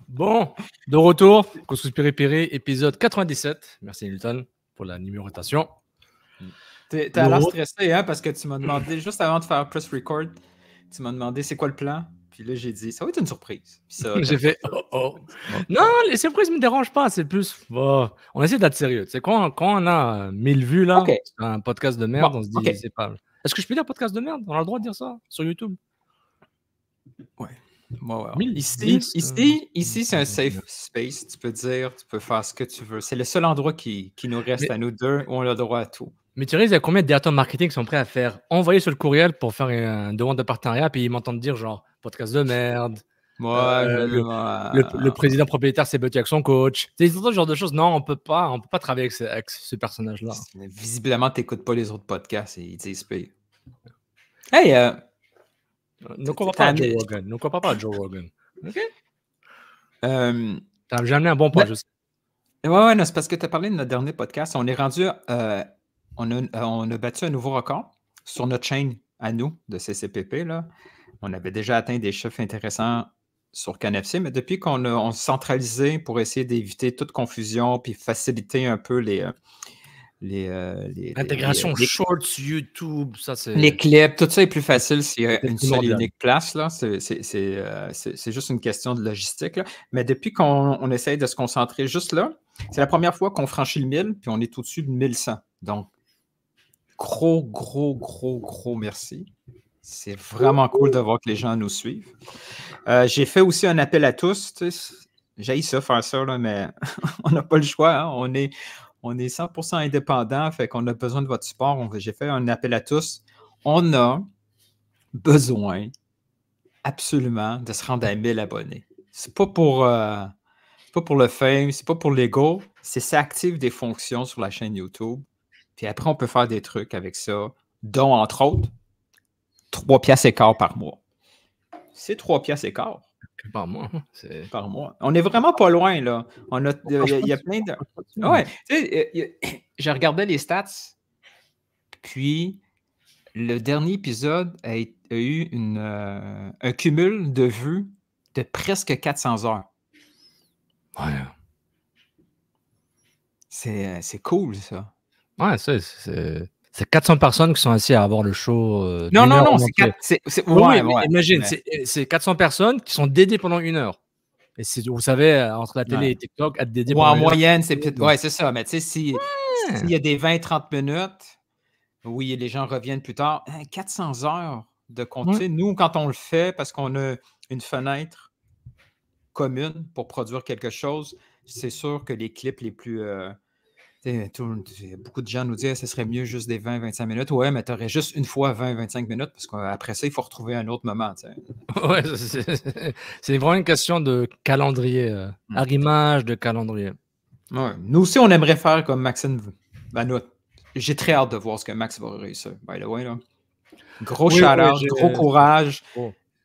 Bon, de retour, Consus Péripéri, épisode 97. Merci Newton pour la numérotation. T'as l'air stressé, hein, parce que tu m'as demandé, juste avant de faire press record, tu m'as demandé c'est quoi le plan. Puis là, j'ai dit, ça va être une surprise. Puis ça, j'ai fait, oh. Non, les surprises ne me dérangent pas, c'est plus, on essaie d'être sérieux. C'est quand on a 1000 vues, là, un podcast de merde, on se dit, c'est pas... Est-ce que je peux dire podcast de merde? On a le droit de dire ça sur YouTube? Ouais. Ici, c'est un safe space. Tu peux dire, tu peux faire ce que tu veux. C'est le seul endroit qui nous reste à nous deux où on a le droit à tout. Mais tu réalises, il y a combien de directeurs marketing qui sont prêts à faire envoyer sur le courriel pour faire une demande de partenariat, puis ils m'entendent dire genre podcast de merde. Le président propriétaire s'est battu avec son coach. C'est ce genre de choses. Non, on peut pas travailler avec ce personnage-là. Visiblement, tu n'écoutes pas les autres podcasts et ils disent pire. Hey, ne compare pas à Joe Rogan. Ne compare pas à Joe Rogan. OK? J'ai amené un bon point, je sais. Ouais, non, c'est parce que tu as parlé de notre dernier podcast. On est rendu, on a battu un nouveau record sur notre chaîne à nous de CCPP. Là. On avait déjà atteint des chiffres intéressants sur CanFC, mais depuis qu'on s'est centralisé pour essayer d'éviter toute confusion puis faciliter un peu l'intégration shorts, YouTube, ça c'est... Les clips, tout ça est plus facile s'il y a une seule et unique place. Là. C'est juste une question de logistique. Là. Mais depuis qu'on essaye de se concentrer juste là, c'est la première fois qu'on franchit le 1000, puis on est au-dessus de 1100. Donc, gros merci. C'est vraiment cool de voir que les gens nous suivent. J'ai fait aussi un appel à tous. J'ai ça faire ça, là, mais on n'a pas le choix. Hein. On est 100% indépendant, fait qu'on a besoin de votre support. J'ai fait un appel à tous. On a besoin absolument de se rendre à 1000 abonnés. C'est pas pour le fame, c'est pas pour l'ego, c'est ça active des fonctions sur la chaîne YouTube. Puis après, on peut faire des trucs avec ça, dont, entre autres, 3,15$ par mois. C'est 3,15$ par mois. Par mois. On n'est vraiment pas loin, là. Il y a plein de... Ouais, je regardais les stats, puis le dernier épisode a eu un cumul de vues de presque 400 heures. Ouais. C'est cool, ça. Ouais, c'est 400 personnes qui sont assises à avoir le show. Non, c'est imagine, c'est 400 personnes qui sont dédiées pendant 1 heure. Et vous savez, entre la télé et TikTok, être dédié pendant 1 heure. En moyenne, c'est peut-être... Ouais, c'est ça. Mais tu sais, s'il y a des 20-30 minutes, oui, les gens reviennent plus tard. 400 heures de contenu. Nous, quand on le fait, parce qu'on a une fenêtre commune pour produire quelque chose, c'est sûr que les clips les plus... beaucoup de gens nous disent que ce serait mieux juste des 20-25 minutes. Ouais, mais tu aurais juste une fois 20-25 minutes parce qu'après ça, il faut retrouver un autre moment. Ouais, c'est vraiment une question de calendrier, arrimage de calendrier. Ouais. Nous aussi, on aimerait faire comme Maxime Vanout. J'ai très hâte de voir ce que Max va réussir. By the way, là. Gros shout-out, gros courage.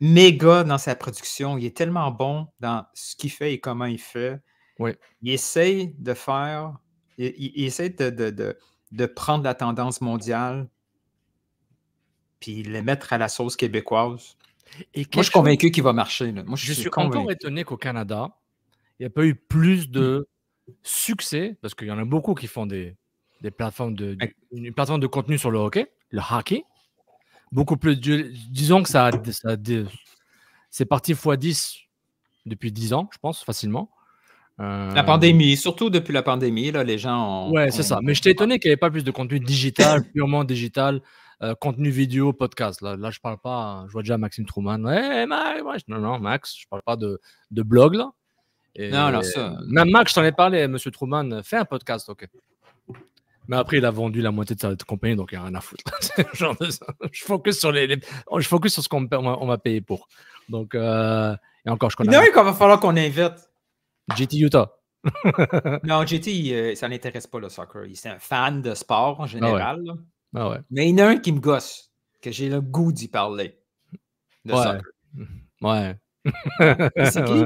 Méga dans sa production. Il est tellement bon dans ce qu'il fait et comment il fait. Oui. Il essaye de faire... Il essaie de prendre la tendance mondiale puis le mettre à la sauce québécoise. Moi, je suis convaincu qu'il va marcher. Là. Moi, je suis encore étonné qu'au Canada, il n'y a pas eu plus de succès, parce qu'il y en a beaucoup qui font des plateformes une plateforme de contenu sur le hockey. Beaucoup plus. Disons que c'est parti x10 depuis 10 ans, je pense, facilement. La pandémie, surtout depuis la pandémie, là, les gens ont... Ouais, c'est ça. Mais j'étais étonné qu'il n'y avait pas plus de contenu digital, purement digital, contenu vidéo, podcast. Là, je parle pas... Je vois déjà Maxime Truman. Hey, Max, non, Max, je parle pas de blog, là. Et non, ça... Même Max, je t'en ai parlé, M. Truman, fait un podcast, OK. Mais après, il a vendu la moitié de sa compagnie, donc il n'y a rien à foutre. Genre de ça. Je focus sur je focus sur ce qu'on m'a payé pour. Donc, et encore, je connais... Il y en a qu'il va falloir qu'on invite. JT Utah. Non, JT, ça n'intéresse pas le soccer. C'est un fan de sport en général. Ah ouais. Mais il y en a un qui me gosse, que j'ai le goût d'y parler. De soccer. Ouais. C'est qui?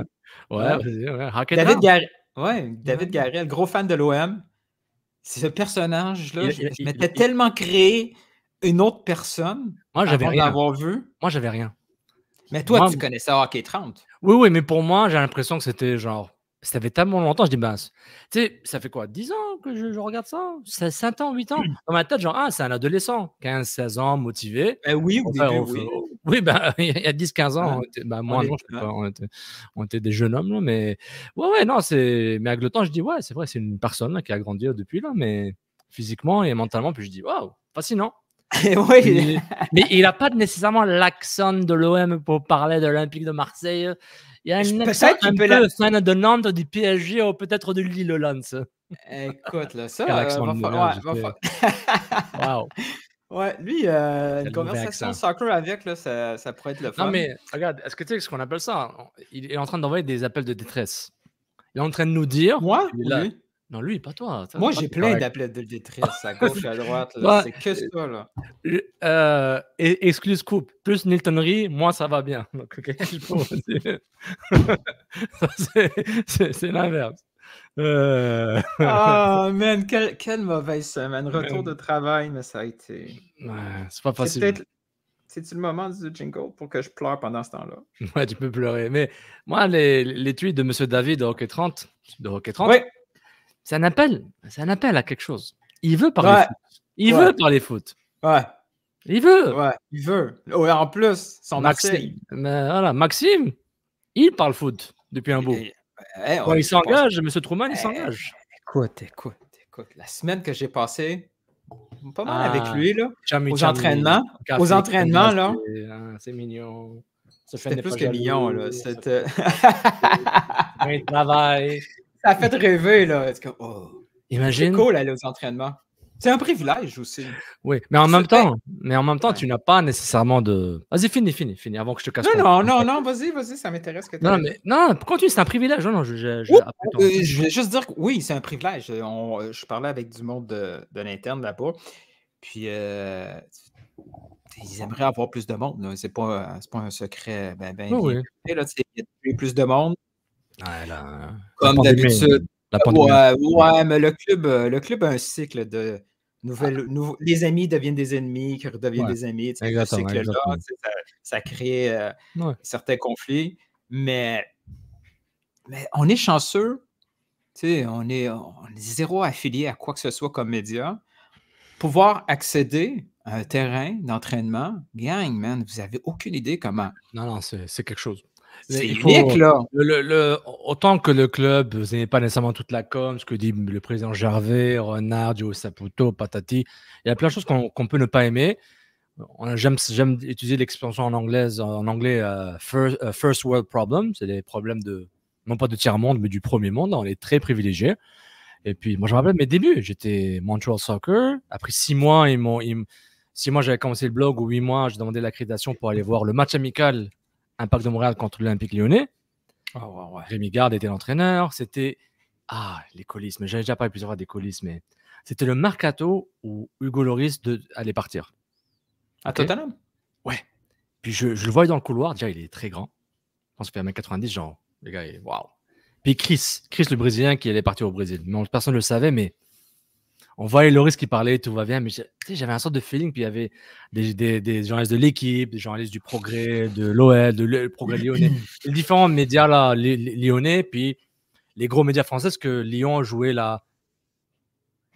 David Garrel. Ouais, David Garrel, gros fan de l'OM. C'est ce personnage-là. Je m'étais tellement créé une autre personne avant d'avoir vu. Moi, j'avais rien. Mais toi, Moi, tu connaissais Hockey 30. oui, mais pour moi, j'ai l'impression que c'était genre. Ça fait tellement longtemps, je dis, ben, tu sais, ça fait quoi, 10 ans que je regarde ça? 5 ans, 8 ans? Dans ma tête, genre, ah, c'est un adolescent, 15, 16 ans, motivé. Ben oui, au début, oui. Oui, ben, il y a 10, 15 ans, Hein? moi, non, je sais pas, on était des jeunes hommes, là, mais ouais, non, mais avec le temps, je dis, ouais, c'est vrai, c'est une personne là, qui a grandi depuis, là, mais physiquement et mentalement, puis je dis, waouh, fascinant. Oui. Mais il n'a pas nécessairement l'accent de l'OM pour parler de l'Olympique de Marseille. Il y a un accent un peu fan de Nantes, du PSG ou peut-être de Lille Lens. Écoute, là, ça, Quel accent de merde, Wow. Ouais, lui, une conversation soccer avec, là, ça pourrait être le fun. Non, mais regarde, est-ce que tu sais ce qu'on appelle ça? Il est en train d'envoyer des appels de détresse. Il est en train de nous dire. Moi ou lui? Non, lui, pas toi. Moi, j'ai plein d'appels de détresse à gauche et à droite. Là. C'est que ça, là. Exclus coupe, plus Niltonnerie, moi, ça va bien. Donc, okay, c'est l'inverse. Ah, man, quelle mauvaise semaine. Retour de travail, mais ça a été... Ouais, c'est pas facile. C'est-tu le moment du jingle pour que je pleure pendant ce temps-là? Ouais, tu peux pleurer. Mais moi, les tweets de M. David de Hockey 30, ouais. c'est un appel à quelque chose. Il veut parler foot. Il veut parler foot. Ouais. Il veut. Ouais, il veut. Ouais, en plus, son Marseille. Voilà, Maxime, il parle foot depuis un bout. Quand il s'engage, M. Truman, il s'engage. Écoute. La semaine que j'ai passée, pas mal avec lui, là, aux entraînements. Aux entraînements, là. C'est mignon. C'était plus que mignon, là. C'était... Il travaille. Ça a fait rêver, là. Imagine. C'est cool d'aller aux entraînements. C'est un privilège aussi. Oui, mais en même temps, tu n'as pas nécessairement de... Vas-y, finis, avant que je te casse. Non, vas-y, ça m'intéresse que tu Non, continue, c'est un privilège. Non, je voulais juste dire que oui, c'est un privilège. Je parlais avec du monde de l'interne là-bas, puis ils aimeraient avoir plus de monde. Là. C'est pas un secret oui. Il y a plus de monde. Ouais, là, comme d'habitude. Ouais, mais le club a un cycle de les amis deviennent des ennemis, qui redeviennent des amis. Ce cycle-là, ça crée certains conflits. Mais on est chanceux. On est zéro affilié à quoi que ce soit comme média. Pouvoir accéder à un terrain d'entraînement, gang, man, vous n'avez aucune idée comment. Non, c'est quelque chose. C'est unique, là. Autant que le club, vous n'avez pas nécessairement toute la com, ce que dit le président Gervais, Renard, Joe Saputo, Patati. Il y a plein de choses qu'on peut ne pas aimer. J'aime utiliser l'expression en anglais first world problem. C'est des problèmes non pas de tiers-monde, mais du premier monde. On est très privilégiés. Et puis, moi, je me rappelle mes débuts. J'étais Montreal Soccer. Après 6 mois, 6 mois, j'avais commencé le blog. Ou 8 mois, j'ai demandé l'accréditation pour aller voir le match amical Impact de Montréal contre l'Olympique Lyonnais. Rémi Garde était l'entraîneur. C'était les coulisses. Mais j'avais déjà parlé plusieurs fois des coulisses. Mais c'était le mercato où Hugo Lloris allait partir. À Tottenham? Ouais. Puis je le voyais dans le couloir. Déjà, il est très grand. Je pense qu'il fait 1m90. Genre, les gars, waouh. Puis Chris, le Brésilien qui allait partir au Brésil. Mais personne ne le savait, mais on voyait Lloris qui parlait, tout va bien. Mais j'avais un sorte de feeling. Puis il y avait des journalistes de l'équipe, des journalistes du Progrès, de l'OL, le Progrès lyonnais. Les différents médias là, lyonnais, puis les gros médias français, parce que Lyon jouait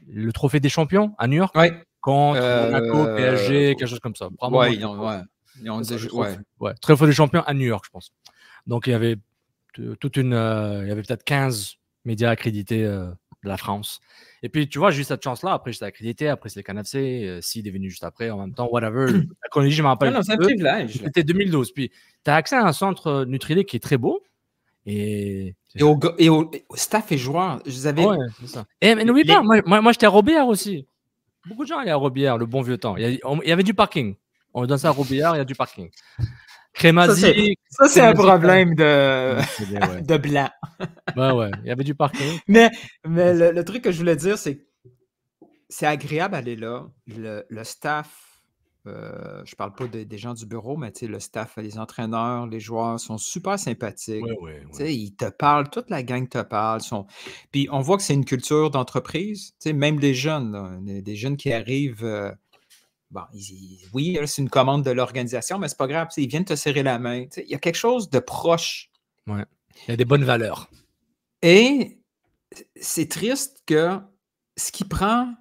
le trophée des champions à New York. Ouais. Contre Monaco, PSG, quelque chose comme ça. Trophée des champions à New York, je pense. Donc il y avait il y avait peut-être 15 médias accrédités de la France. Et puis, tu vois, j'ai eu cette chance-là. Après, j'étais accrédité. Après, c'est le CanFC. Sid est venu juste après. En même temps, whatever. La chronologie, je m'en rappelle. Non, c'est un privilège. C'était 2012. Puis, tu as accès à un centre Nutrilite qui est très beau. Et au staff et joueurs. Ouais, c'est ça. Mais n'oublie pas, moi j'étais à Robillard aussi. Beaucoup de gens allaient à Robillard, le bon vieux temps. Il y avait du parking. On donne ça à Robillard, il y a du parking. Crémazie. Ça, c'est un problème de blanc. Ouais, il y avait du parking. Mais le truc que je voulais dire, c'est que c'est agréable d'aller là. Le staff, je parle pas des gens du bureau, mais le staff, les entraîneurs, les joueurs sont super sympathiques. Ouais. Ils te parlent, toute la gang te parle. Puis on voit que c'est une culture d'entreprise. Même des jeunes, là, des jeunes qui arrivent bon, oui, c'est une commande de l'organisation, mais c'est pas grave. Ils viennent te serrer la main. Il y a quelque chose de proche. Ouais. Il y a des bonnes valeurs. Et c'est triste que ce qui prend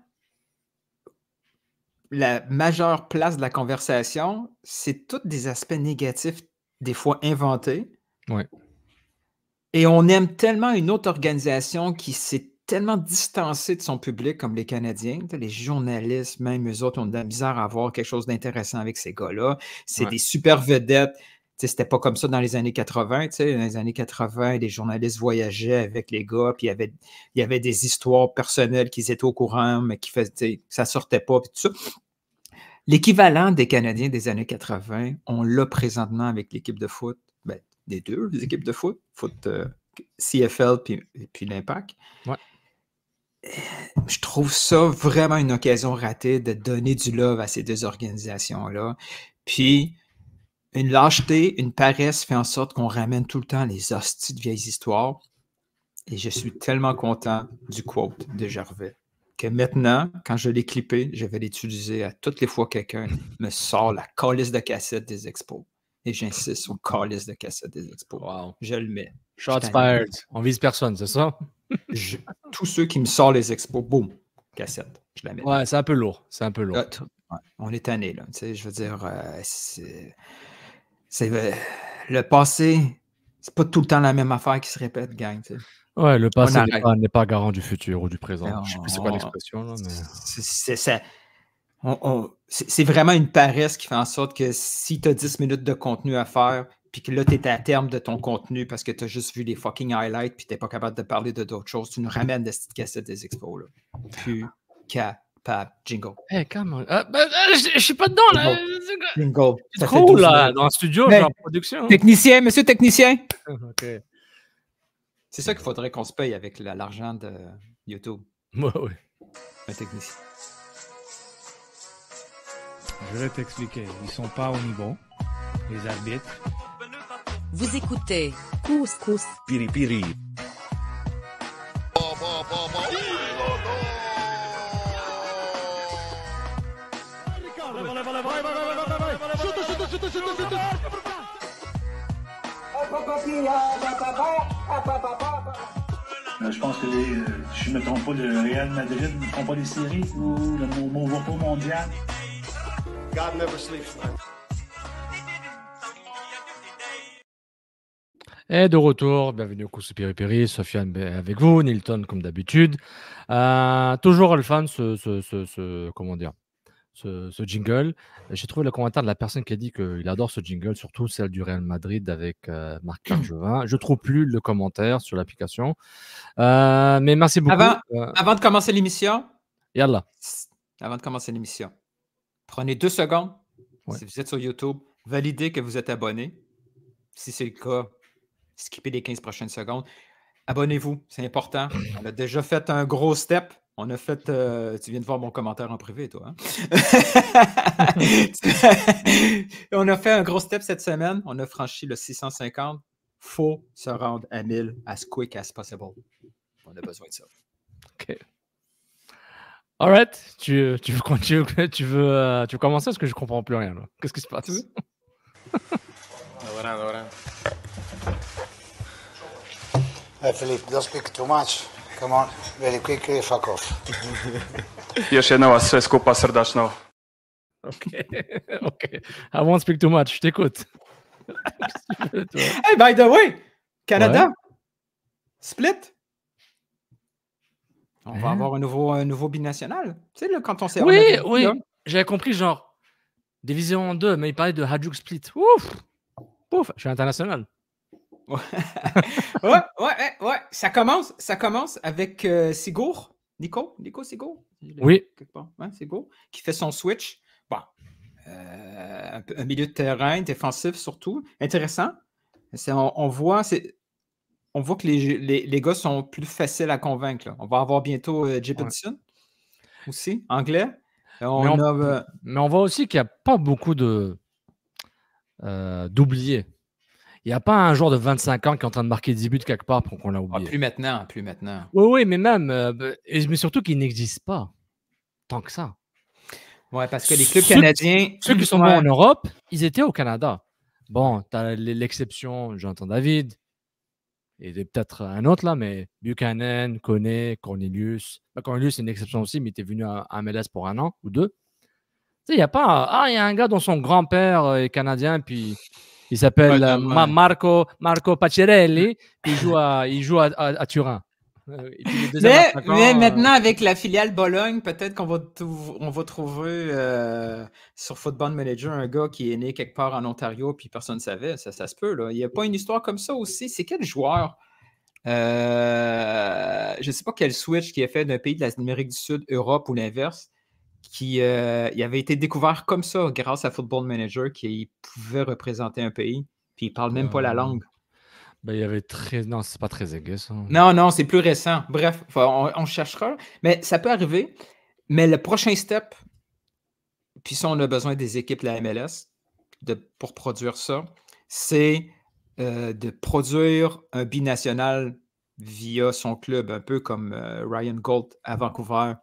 la majeure place de la conversation, c'est tous des aspects négatifs, des fois inventés. Ouais. Et on aime tellement une autre organisation qui s'est tellement distancée de son public, comme les Canadiens. Les journalistes, même eux autres, ont de la misère à avoir quelque chose d'intéressant avec ces gars-là. C'est des super vedettes. C'était pas comme ça dans les années 80. Dans les années 80, les journalistes voyageaient avec les gars, puis il y avait des histoires personnelles qu'ils étaient au courant, mais ça sortait pas, puis tout ça. L'équivalent des Canadiens des années 80, on l'a présentement avec l'équipe de foot, des deux, les équipes de foot CFL puis l'Impact. Ouais. Je trouve ça vraiment une occasion ratée de donner du love à ces deux organisations-là. Puis, une lâcheté, une paresse fait en sorte qu'on ramène tout le temps les hosties de vieilles histoires. Et je suis tellement content du quote de Gervais que maintenant, quand je l'ai clippé, je vais l'utiliser à toutes les fois que quelqu'un me sort la calice de cassette des expos. Et j'insiste sur le calice de cassette des expos. Wow. Je le mets. Shots fired. On vise personne, c'est ça? Tous ceux qui me sortent les expos, boum, cassette. Je la mets. Ouais, c'est un peu lourd. C'est un peu lourd. Ouais, on est tanné, là. Je veux dire, le passé, c'est pas tout le temps la même affaire qui se répète, gang. T'sais. Ouais, le passé n'est pas garant du futur ou du présent. Je sais plus c'est quoi l'expression, là, mais... C'est vraiment une paresse qui fait en sorte que si tu as 10 minutes de contenu à faire, puis que là, tu es à terme de ton contenu parce que tu as juste vu les fucking highlights, puis tu n'es pas capable de parler d'autres choses, tu nous ramènes des petites cassettes des expos, là. Plus capable. Jingle. Hey, come on. Je suis pas dedans, là. Jingle. C'est trop, là, dans le studio, genre production. Technicien, monsieur technicien. OK. C'est ça qu'il faudrait qu'on se paye avec l'argent de YouTube. Ouais, oui. Un technicien. Je vais t'expliquer. Ils sont pas au niveau, les arbitres. Vous écoutez Couscous Piri Piri. Je pense que je ne me trompe pas, le Real Madrid ne font pas les séries ou le Movo mondial. God never sleeps, man. Et de retour, bienvenue au Couscous Piri Piri, Sofiane avec vous, Nilton comme d'habitude. Toujours le fan, comment dire, ce jingle. J'ai trouvé le commentaire de la personne qui a dit qu'il adore ce jingle, surtout celle du Real Madrid avec Marc Cargevin. Je ne trouve plus le commentaire sur l'application. Mais merci beaucoup. Avant de commencer l'émission, Yallah. Avant de commencer l'émission, prenez 2 secondes, si vous êtes sur YouTube, validez que vous êtes abonné. Si c'est le cas, skippez les 15 prochaines secondes. Abonnez-vous, c'est important. On a déjà fait un gros step. On a fait... tu viens de voir mon commentaire en privé, toi. Hein? On a fait un gros step cette semaine. On a franchi le 650. Faut se rendre à 1000 as quick as possible. On a besoin de ça. OK. All right. Tu veux commencer parce que je ne comprends plus rien. Qu'est-ce qui se passe? Hey, Philippe, don't speak too much. Come on, very quickly, fuck off. Jeszcze jedna was skupa serdeczną. OK. I won't speak too much. Je t'écoute. Hey, by the way, Canada, split. On va avoir un nouveau binational. Tu sais, là, quand on s'est... Oui. J'avais compris, genre, division 2, mais il parlait de Hajduk Split. Ouf! Pouf, je suis international. Ouais. Ça commence avec Sigour. Nico Sigour. Oui. Sigour, qui fait son switch. Bon. Un milieu de terrain, défensif surtout. Intéressant. On voit que les gars sont plus faciles à convaincre. Là. On va avoir bientôt Jefferson aussi, anglais. Mais on voit aussi qu'il n'y a pas beaucoup d'oubliés. Il n'y a pas un joueur de 25 ans qui est en train de marquer 10 buts quelque part pour qu'on l'a oublié. Plus maintenant. Oui, mais même. Mais surtout qu'il n'existe pas tant que ça. Ouais, parce que les clubs canadiens. Ceux qui sont bons en Europe, ils étaient au Canada. Bon, tu as l'exception, Jonathan David, et peut-être un autre là, mais Buchanan, Koné, Cornelius. Cornelius, c'est une exception aussi, mais il était venu à MLS pour 1 an ou 2. Tu sais, il n'y a pas. Ah, il y a un gars dont son grand-père est canadien, puis il s'appelle Marco Pacciarelli, puis il joue à Turin. Et puis mais maintenant, avec la filiale Bologne, peut-être qu'on va trouver sur Football Manager un gars qui est né quelque part en Ontario puis personne ne savait. Ça se peut. Là. Il n'y a pas une histoire comme ça aussi. C'est quel joueur? Je ne sais pas quel switch qui est fait d'un pays de l'Amérique du Sud, Europe ou l'inverse, qui il avait été découvert comme ça grâce à Football Manager, qui pouvait représenter un pays, puis il ne parle même pas la langue. Ben, il y avait très. Non, c'est pas très aiguë, ça. Non, c'est plus récent. Bref, on cherchera. Mais ça peut arriver. Mais le prochain step, puis ça, on a besoin des équipes de la MLS pour produire ça, c'est de produire un binational via son club, un peu comme Ryan Gault à Vancouver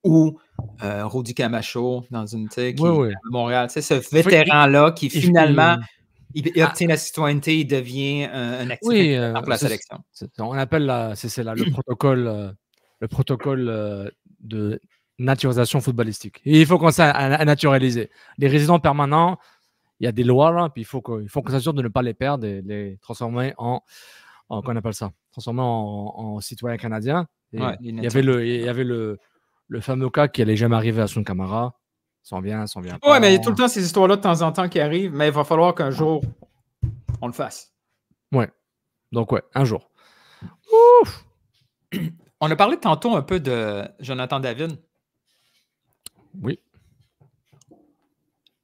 ou Rudy Camacho dans une à Montréal. C'est ce vétéran-là qui finalement. Il obtient la citoyenneté, il devient un actif pour la sélection. On appelle le protocole de naturalisation footballistique. Et il faut qu'on s'aille à naturaliser. Les résidents permanents, il y a des lois, là, puis il faut qu'on s'assure de ne pas les perdre et les transformer qu'on appelle ça, transformer en citoyens canadiens. Il y avait le fameux cas qui n'allait jamais arriver à Sun Camara. S'en vient pas. Ouais, mais il y a tout le temps ces histoires-là de temps en temps qui arrivent, mais il va falloir qu'un jour, on le fasse. Ouais. Donc, un jour. Ouf! On a parlé tantôt un peu de Jonathan David. Oui.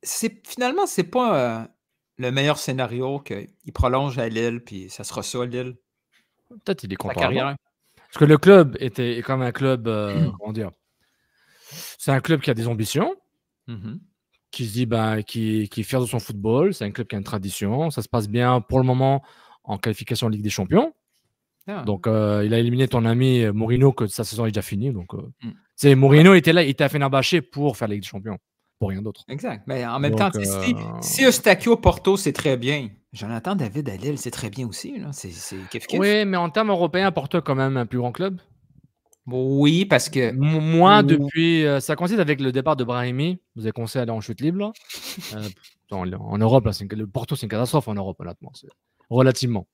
Finalement, c'est pas le meilleur scénario qu'il prolonge à Lille, puis ça sera ça, Lille. Peut-être il est comparable. Parce que le club est comme un club, comment dire, c'est un club qui a des ambitions. Qui se dit qui est fier de son football, c'est un club qui a une tradition, ça se passe bien pour le moment en qualification en Ligue des Champions. Donc il a éliminé ton ami Mourinho, que sa saison est déjà finie. Donc Mourinho était là, il était à Fenerbahçe pour faire la Ligue des Champions, pour rien d'autre. Exact. Mais en même temps, si Eustáquio Porto, c'est très bien. Jonathan David à Lille, c'est très bien aussi. Là. C'est kiff-kiff. Oui, mais en termes européens, Porto est quand même un plus grand club. Oui, parce que. Moi, depuis. Ça coïncide avec le départ de Brahimi. Vous avez conseillé d'aller en chute libre. Là. En Europe, là, le Porto, c'est une catastrophe en Europe, honnêtement. Relativement.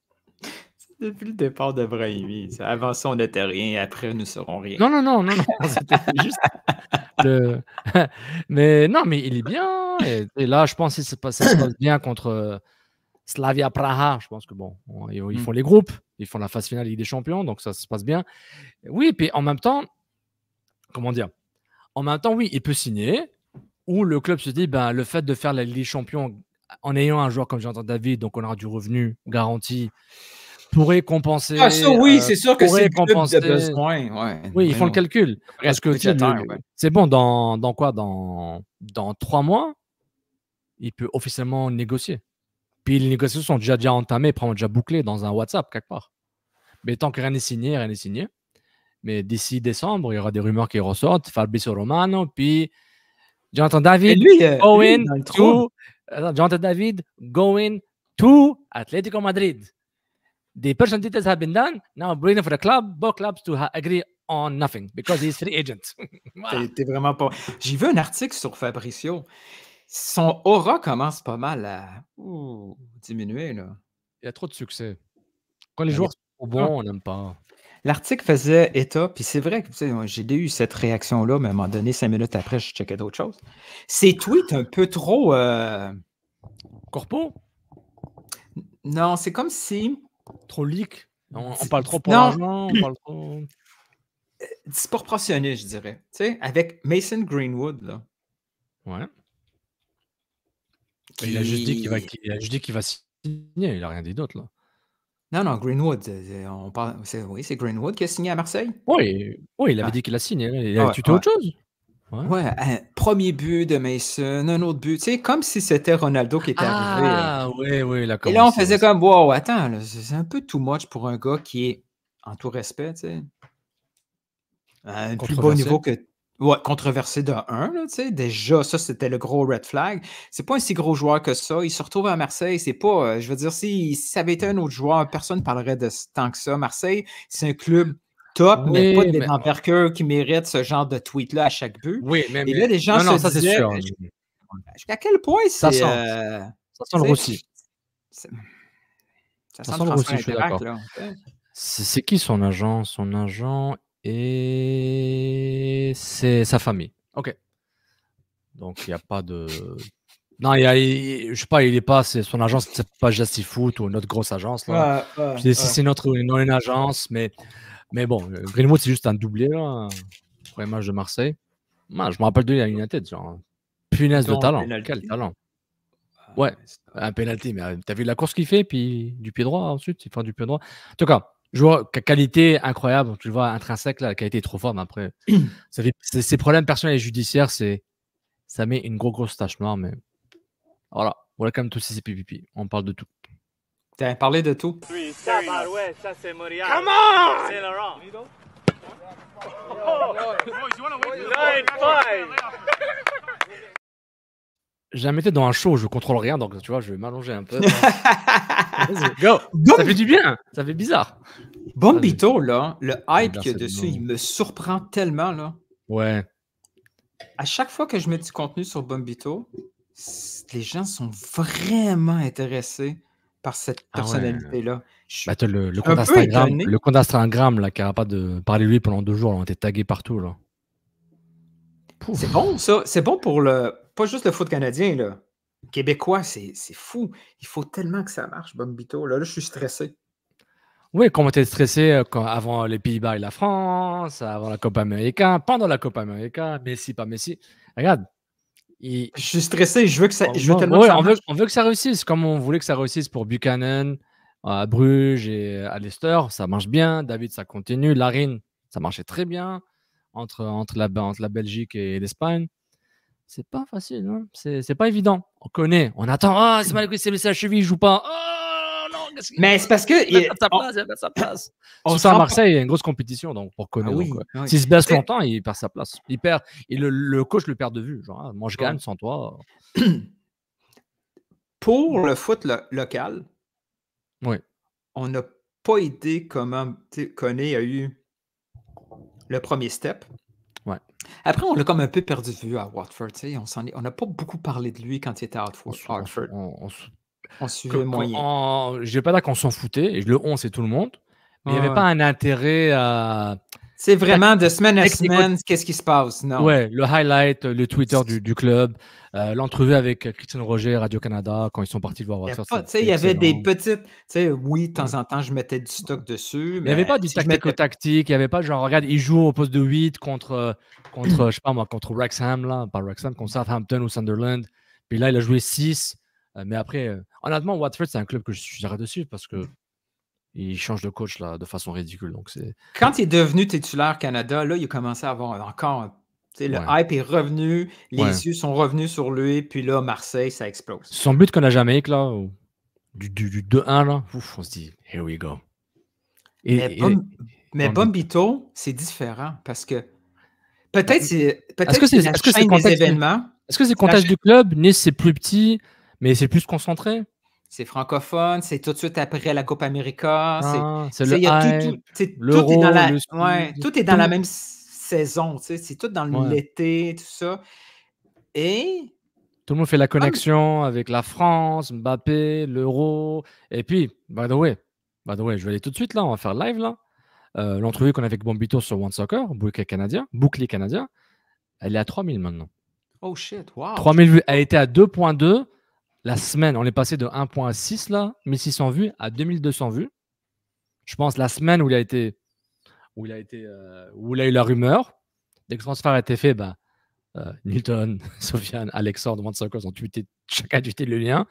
Depuis le départ de Brahimi. Avant ça, on n'était rien. Après, nous ne serons rien. Non. C'était juste. mais non, mais il est bien. Et là, je pense que ça se passe bien contre Slavia Praha. Je pense que ils font les groupes. Ils font la phase finale Ligue des Champions, donc ça se passe bien. Oui, puis en même temps, comment dire? En même temps, oui, il peut signer, ou le club se dit, le fait de faire la Ligue des Champions en ayant un joueur comme Jonathan David, donc on aura du revenu garanti, pourrait compenser. Ah, ça, oui, c'est sûr que c'est le club de besoin. Ouais. Oui, ils font le calcul. Parce que c'est bon, dans 3 mois, il peut officiellement négocier. Puis les négociations sont déjà entamées, déjà bouclées dans un WhatsApp quelque part. Mais tant que rien n'est signé. Mais d'ici décembre, il y aura des rumeurs qui ressortent. Fabrizio Romano, puis Jonathan David going to Atletico Madrid. The person details have been done. Now waiting for the club, both clubs to agree on nothing because he's free agent. Voilà. T'es vraiment pas. J'ai vu un article sur Fabrizio. Son aura commence pas mal à diminuer. Là. Il y a trop de succès. Quand les joueurs sont bons, on n'aime pas. L'article faisait état, puis c'est vrai que j'ai eu cette réaction-là, mais à un moment donné, 5 minutes après, je checkais d'autres choses. Ses tweets un peu trop... Corpo? Non, c'est comme si... Trop leak. On parle trop pour l'argent, on parle trop... C'est proportionné, je dirais. Tu sais, avec Mason Greenwood, là. Ouais. Il a juste dit qu'il va signer, il n'a rien dit d'autre, là. Non, Greenwood, c'est Greenwood qui a signé à Marseille? Oui, il avait dit qu'il a signé. Il a tué autre chose. Ouais, un premier but de Mason, un autre but. Tu sais, comme si c'était Ronaldo qui était arrivé. Ah, oui. Et là, on faisait comme, wow, attends, là, c'est un peu too much pour un gars qui est, en tout respect, tu sais, un plus beau niveau que... Ouais, controversé de 1, là, tu sais. Déjà, ça, c'était le gros red flag. C'est pas un si gros joueur que ça. Il se retrouve à Marseille. C'est pas. Je veux dire, si ça avait été un autre joueur, personne ne parlerait de tant que ça. Marseille, c'est un club top, mais pas Oui, mais d'envergure qui mérite ce genre de tweet-là à chaque but. oui, Et là, les gens non, non, se ça c'est disaient sûr. jusqu'à quel point Ça c'est. sent, ça sent le Tu sais, Rossi. ça Ça sent sent le le Rossi, transfert je suis Interact, d'accord. là. Tu sais. C'est qui son agent? Son agent et c'est sa famille. Ok. Donc il n'y a pas de. Non, je sais pas, il est pas. Son agence, c'est pas Justy Foot ou notre grosse agence là. C'est une agence, mais bon, Greenwood c'est juste un doublé là. Premier match de Marseille. Moi, je me rappelle de lui à United, genre punaise de talent. Quel talent. Ouais, un penalty, mais t'as vu la course qu'il fait, puis du pied droit ensuite, il fait du pied droit. En tout cas, joueur qualité incroyable, tu le vois intrinsèque, là, la qualité est trop forte, mais après, ses problèmes personnels et judiciaires, ça met une grosse tache noire, mais voilà, welcome to CCPPP, on parle de tout. T'as parlé de tout. Ouais, ça c'est Montréal. Come on! C'est Laurent. J'ai jamais été dans un show où je contrôle rien, donc tu vois, je vais m'allonger un peu. Vas-y, go! Ça fait du bien, ça fait bizarre. Bombito, là, le hype qu'il y a dessus, il me surprend tellement, là. Ouais. À chaque fois que je mets du contenu sur Bombito, les gens sont vraiment intéressés par cette personnalité-là. Bah, le compte Instagram là, qui n'arrête pas de parler de lui pendant 2 jours, là, on était tagués partout. Là. C'est bon, ça. C'est bon pour pas juste le foot canadien, là. Québécois, c'est fou. Il faut tellement que ça marche, Bombito. Là, je suis stressé. Oui, comme on était stressé avant les Pays-Bas et la France, avant la Copa América, pendant la Copa América, Messi, pas Messi. Regarde. Je suis stressé, je veux tellement que ça marche. On veut que ça réussisse, comme on voulait que ça réussisse pour Buchanan, à Bruges et à Leicester. Ça marche bien. David, ça continue. Larin, ça marchait très bien entre la Belgique et l'Espagne. C'est pas facile, hein. C'est pas évident. On connaît, on attend. C'est mal que c'est la cheville, il joue pas. Oh non, mais c'est parce que il perd sa place. Surtout à Marseille, il y a une grosse compétition, donc pour connaître. S'il se baisse longtemps, il perd sa place. Il perd. Et le coach le perd de vue. Genre, moi je gagne sans toi. Pour le foot local, oui. On n'a pas idée comment Koné a eu le premier step. Ouais. Après, on l'a comme un peu perdu de vue à Watford. On n'a pas beaucoup parlé de lui quand il était à Watford. On suivait moyen. Je vais pas dire qu'on s'en foutait, et le on, c'est tout le monde, mais il n'y avait pas un intérêt à... C'est vraiment de semaine à semaine, qu'est-ce qui se passe? Non. Ouais, le highlight, le Twitter du club, l'entrevue avec Christian Roger, Radio-Canada, quand ils sont partis le voir Watford. Il y avait des petites... Oui, de temps en temps, je mettais du stock dessus. Il n'y avait pas du tactico-tactique, il n'y avait pas genre, regarde, il joue au poste de 8 contre je sais pas moi, contre Wrexham, là, pas Wrexham, contre Southampton ou Sunderland. Puis là, il a joué 6. Mais après, honnêtement, Watford, c'est un club que je suis arrêté dessus parce que il change de coach là, de façon ridicule. Donc quand il est devenu titulaire Canada, là, il a commencé à avoir encore... Le hype est revenu, les yeux sont revenus sur lui, puis là, Marseille, ça explose. Son but qu'on a Jamaïque, là, du 2-1, là, ouf, on se dit, here we go. Mais Bombito, c'est différent parce que peut-être c'est la chaîne des événements. Est-ce que c'est le contexte du club? Nice, c'est plus petit, mais c'est plus concentré. C'est francophone, c'est tout de suite après la Coupe América. C'est le hype, tout est dans la même saison. C'est tout dans l'été, tout ça. Et tout le monde fait la connexion avec la France, Mbappé, l'Euro. Et puis, by the way, je vais aller tout de suite là, on va faire live là. L'entrevue qu'on a avec Bombito sur One Soccer, bouclier canadien, elle est à 3000 maintenant. Oh shit, wow. 3000 vues. Elle était à 2.2 la semaine. On est passé de 1.6 là, 1600 vues à 2200 vues. Je pense la semaine où il a eu la rumeur. Dès que le transfert a été fait, Nilton, Sofiane, Alexandre, One Soccer ont tweeté, chacun a tweeté le lien.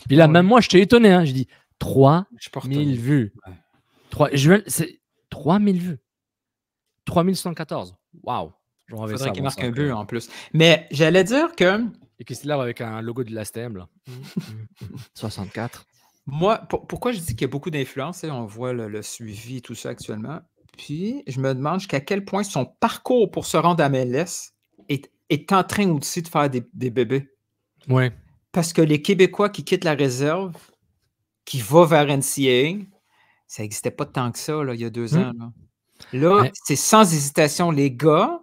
Puis là, même moi, j'étais étonné. Hein. Je dis 3000 vues. 3000 vues. 3114. Waouh. Il faudrait qu'il marque un but en plus. Mais j'allais dire que... Et qu'il se lève avec un logo de l'ASTM, là. 64. Moi, pourquoi je dis qu'il y a beaucoup d'influence? On voit le suivi et tout ça actuellement. Puis, je me demande jusqu'à quel point son parcours pour se rendre à MLS est en train aussi de faire des bébés. Ouais. Parce que les Québécois qui quittent la réserve, qui vont vers NCAA, ça n'existait pas tant que ça là, il y a 2 ans. Là, c'est sans hésitation. Les gars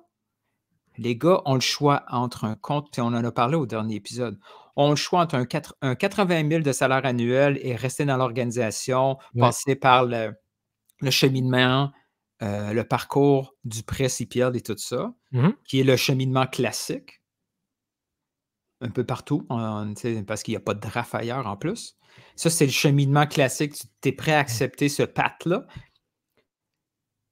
ont le choix entre un compte, puis on en a parlé au dernier épisode, ont le choix entre un 80 000 de salaire annuel et rester dans l'organisation, passer par le cheminement, le parcours du prêt CPL et tout ça, qui est le cheminement classique, un peu partout, parce qu'il n'y a pas de draft ailleurs en plus. Ça, c'est le cheminement classique. Tu es prêt à accepter ce path-là.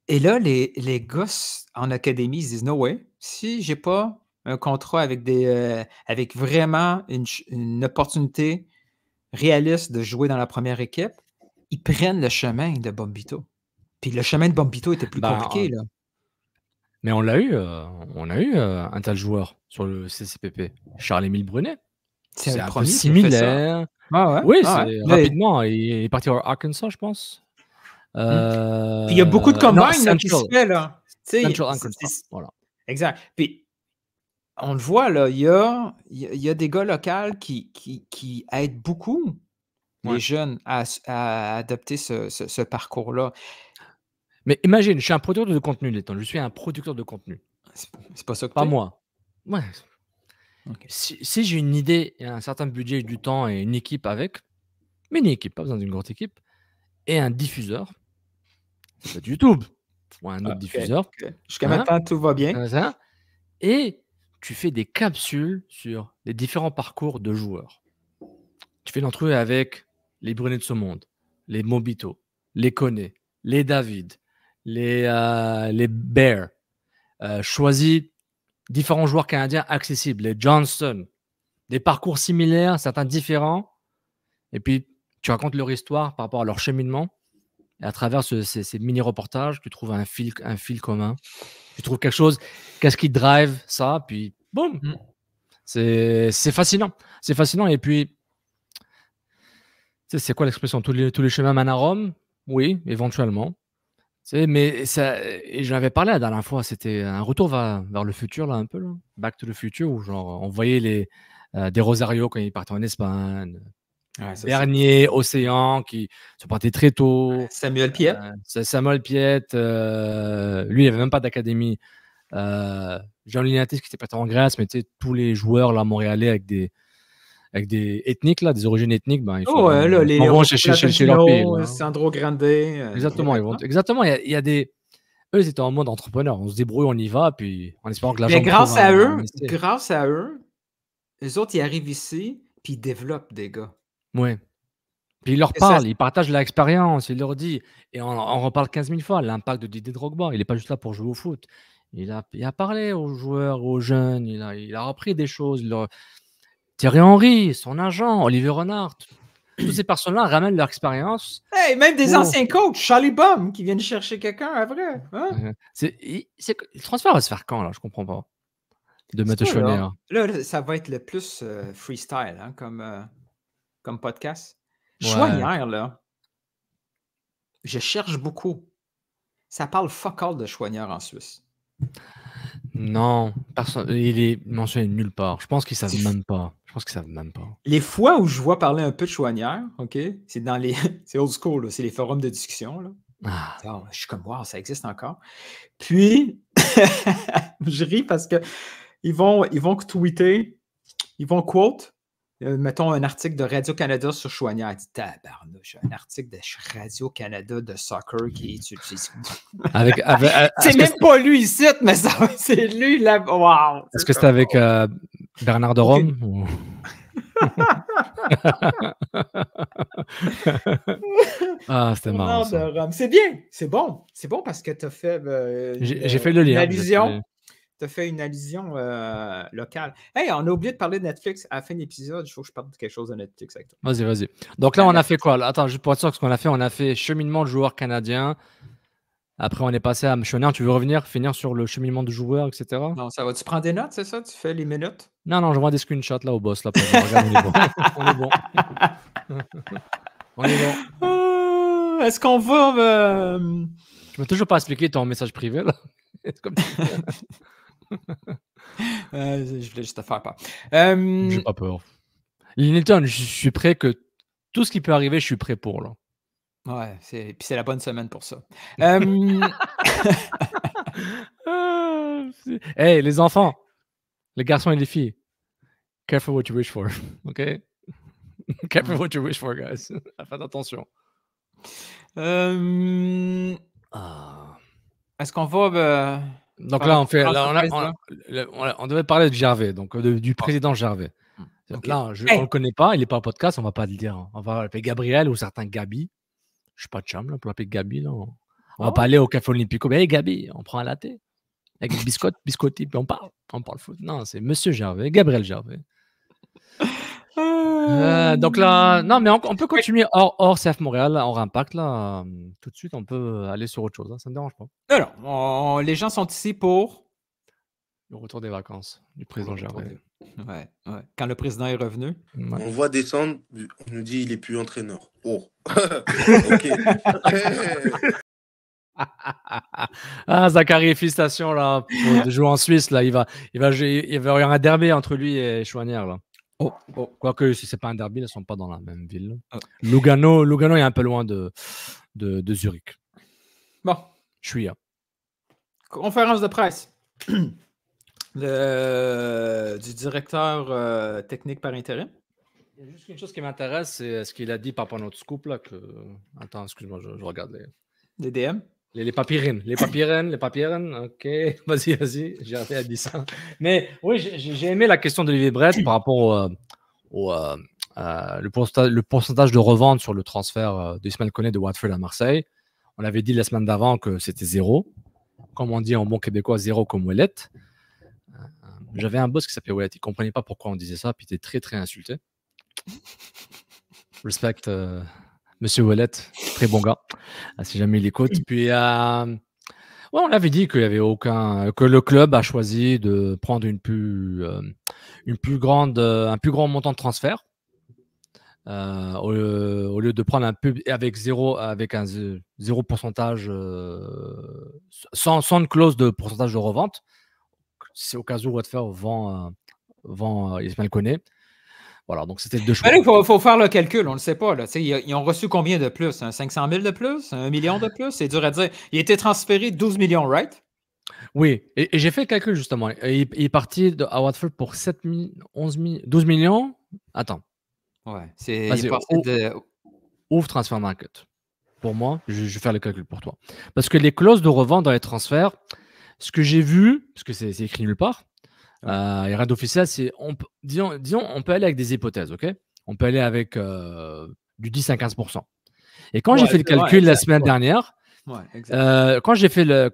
Et là, les gars en académie, ils se disent « No way, si je n'ai pas un contrat avec vraiment une opportunité réaliste de jouer dans la première équipe, ils prennent le chemin de Bombito. » Puis le chemin de Bombito était plus compliqué. Là. Mais on a eu un tel joueur sur le CCPP, Charles-Émile Brunet. C'est un peu similaire. Rapidement, il est parti à Arkansas, je pense. Puis il y a beaucoup de combines qui se fait là. Central Arkansas, voilà. Exact. Puis on le voit là, il y a des gars locaux qui aident beaucoup les jeunes à adopter ce parcours-là. Mais imagine, je suis un producteur de contenu, Letton. Je suis un producteur de contenu. C'est pas ça que pas moi. Ouais. Okay. Si j'ai une idée, et un certain budget, du temps et une équipe avec, mais une équipe, pas besoin d'une grande équipe, et un diffuseur, c'est YouTube ou un autre diffuseur. Jusqu'à maintenant, tout va bien. Et tu fais des capsules sur les différents parcours de joueurs. Tu fais une entrevue avec les Brunets de ce monde, les Mobito, les Koné, les David, les Bears. Choisis différents joueurs canadiens accessibles, les Johnston, des parcours similaires, certains différents. Et puis, tu racontes leur histoire par rapport à leur cheminement. Et à travers ces mini-reportages, tu trouves un fil commun. Tu trouves quelque chose, qu'est-ce qui drive ça, puis boum. C'est fascinant. C'est fascinant. Et puis, c'est quoi l'expression? Tous les chemins mènent à Rome? Oui, éventuellement. Mais ça, et j'en avais parlé la dernière fois, c'était un retour vers le futur, là, un peu, là. Back to the future, où genre, on voyait des Rosario quand ils partaient en Espagne. Bernier, Océan, qui se partait très tôt. Samuel Piet. Samuel Piet. Lui, il n'y avait même pas d'académie. Jean Linatis qui était parti en Grèce, mais tu sais, tous les joueurs là, montréalais avec des ethniques, là, des origines ethniques, ben, ils vont chez leur pays. Sandro Grande. Exactement. Exactement. Il y a des. Eux, ils étaient en mode entrepreneur. On se débrouille, on y va, puis en espérant que l'argent. Mais grâce à eux, les autres, ils arrivent ici, puis ils développent des gars. Oui. Puis ils leur parlent, ils partagent leur expérience, ils leur disent, et on reparle 15 000 fois, l'impact de Didier Drogba. Il n'est pas juste là pour jouer au foot. Il a parlé aux joueurs, aux jeunes, il a appris des choses. Thierry Henry, son agent, Olivier Renard, toutes ces personnes-là ramènent leur expérience. Hey, même des anciens coachs, Charlie Baum, qui viennent chercher quelqu'un après. Hein? Le transfert va se faire quand, là? Je comprends pas. De Mathieu Chouanier. Là, ça va être le plus freestyle, hein, comme podcast. Chouanière, là, je cherche beaucoup. Ça parle fuck all de Chouanière en Suisse. Non, il est mentionné nulle part. Je pense qu'ils savent même pas. Les fois où je vois parler un peu de Chouanière, OK, c'est dans les. C'est old school, là, c'est les forums de discussion. Là. Je suis comme wow, ça existe encore. Puis je ris parce que ils vont tweeter, ils vont quote. Mettons un article de Radio-Canada sur Chouanière. Il dit tabarnouche, un article de Radio-Canada de soccer qui est utilisé. C'est même pas lui ici, mais c'est lui là. Wow! Est-ce que c'était avec Bernard de Rome? Ou... c'était marrant. Bernard de Rome. C'est bien, c'est bon parce que tu as fait. J'ai fait le lien. Allusion. Tu as fait une allusion locale. Hey, on a oublié de parler de Netflix à la fin de l'épisode. Il faut que je parle de quelque chose de Netflix avec toi. Vas-y. Donc là, on a fait quoi? Attends, juste pour être sûr, ce qu'on a fait, on a fait cheminement de joueurs canadiens. Après, on est passé à Chouanière. Tu veux revenir, finir sur le cheminement de joueurs, etc.? Non, ça va. Tu prends des notes, c'est ça? Tu fais les minutes? Non, je vois des screenshots là au boss. Là, regarde, on est bon. On est bon. Est-ce qu'on va... Tu m'as toujours pas expliqué ton message privé, là. Je voulais juste te faire peur. J'ai pas peur. Linton, je suis prêt que tout ce qui peut arriver, je suis prêt pour là. Ouais, puis c'est la bonne semaine pour ça. Hey, les enfants, les garçons et les filles, careful what you wish for, ok? Careful what you wish for, guys. Faites attention. Est-ce qu'on va... Donc là, on devait parler de Gervais, donc du président Gervais. Okay. Là, on ne le connaît pas, il n'est pas en podcast, on ne va pas le dire. On va l'appeler Gabriel ou certains Gabi. Je ne suis pas de chum là, pour l'appeler Gabi. Là. On va pas aller au Café Olympico. Mais hey, Gabi, on prend un latte avec des biscotti, puis on parle foot. Non, c'est Monsieur Gervais, Gabriel Gervais. Donc là, non, mais on peut continuer hors CF Montréal, hors Impact. Là, tout de suite, on peut aller sur autre chose. Hein, ça ne me dérange pas. Non, les gens sont ici pour le retour des vacances du président Gervais. Ouais. Quand le président est revenu. Ouais. On voit descendre, on nous dit il n'est plus entraîneur. Oh, ok. Zachary, félicitations là, pour jouer en Suisse. Là, il va y avoir un derby entre lui et Chouanière là. Quoique, si c'est pas un derby, ils ne sont pas dans la même ville. Lugano est un peu loin de Zurich. Bon. Je suis là. Conférence de presse du directeur technique par intérim. Il y a juste une chose qui m'intéresse, c'est ce qu'il a dit par rapport à notre scoop. Là, Attends, excuse-moi, je regarde les DM. Les papyrines. Les papyrines. Ok, vas-y, j'ai arrêté dit ça. Mais oui, j'ai aimé la question d'Olivier Brett par rapport le pourcentage de revente sur le transfert d'Ismaël Koné de Watford à Marseille. On avait dit la semaine d'avant que c'était 0. Comme on dit en bon québécois, 0 comme Ouellet. J'avais un boss qui s'appelait Ouellet. Il ne comprenait pas pourquoi on disait ça, puis il était très, très insulté. Respect, Monsieur Ouellet, très bon gars, si jamais il écoute. Puis, on avait dit qu'il y avait que le club a choisi de prendre un plus grand montant de transfert au lieu de prendre avec un zéro pourcentage, sans une clause de pourcentage de revente. C'est au cas où Watford vend Ismaël Koné. Voilà, donc c'était 2 choix. Il faut faire le calcul, on ne le sait pas. Là. Ils ont reçu combien de plus? 500 000 de plus? 1 million de plus? C'est dur à dire. Il a été transféré 12 millions, right? Oui, et j'ai fait le calcul justement. Il est parti à Watford pour 12 millions. Attends. Ouais, ouvre Transfer Market. Pour moi, je vais faire le calcul pour toi. Parce que les clauses de revente dans les transferts, ce que j'ai vu, parce que c'est écrit nulle part, il n'y a rien d'officiel, disons, on peut aller avec des hypothèses, ok? On peut aller avec du 10 à 15%. Et quand j'ai fait le calcul la semaine dernière, quand j'ai fait le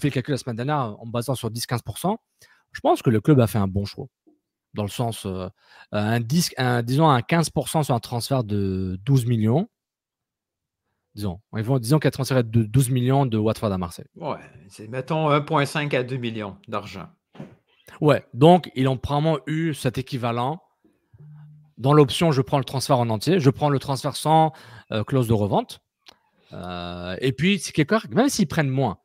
calcul la semaine dernière en me basant sur 10-15%, je pense que le club a fait un bon choix. Dans le sens, disons un 15% sur un transfert de 12 millions. Disons qu'il a transféré de 12 millions de Watford à Marseille. Ouais, mettons 1,5 à 2 millions d'argent. Ouais, donc ils ont probablement eu cet équivalent. Dans l'option, je prends le transfert en entier, je prends le transfert sans clause de revente. Et puis, c'est quelque part, même s'ils prennent moins,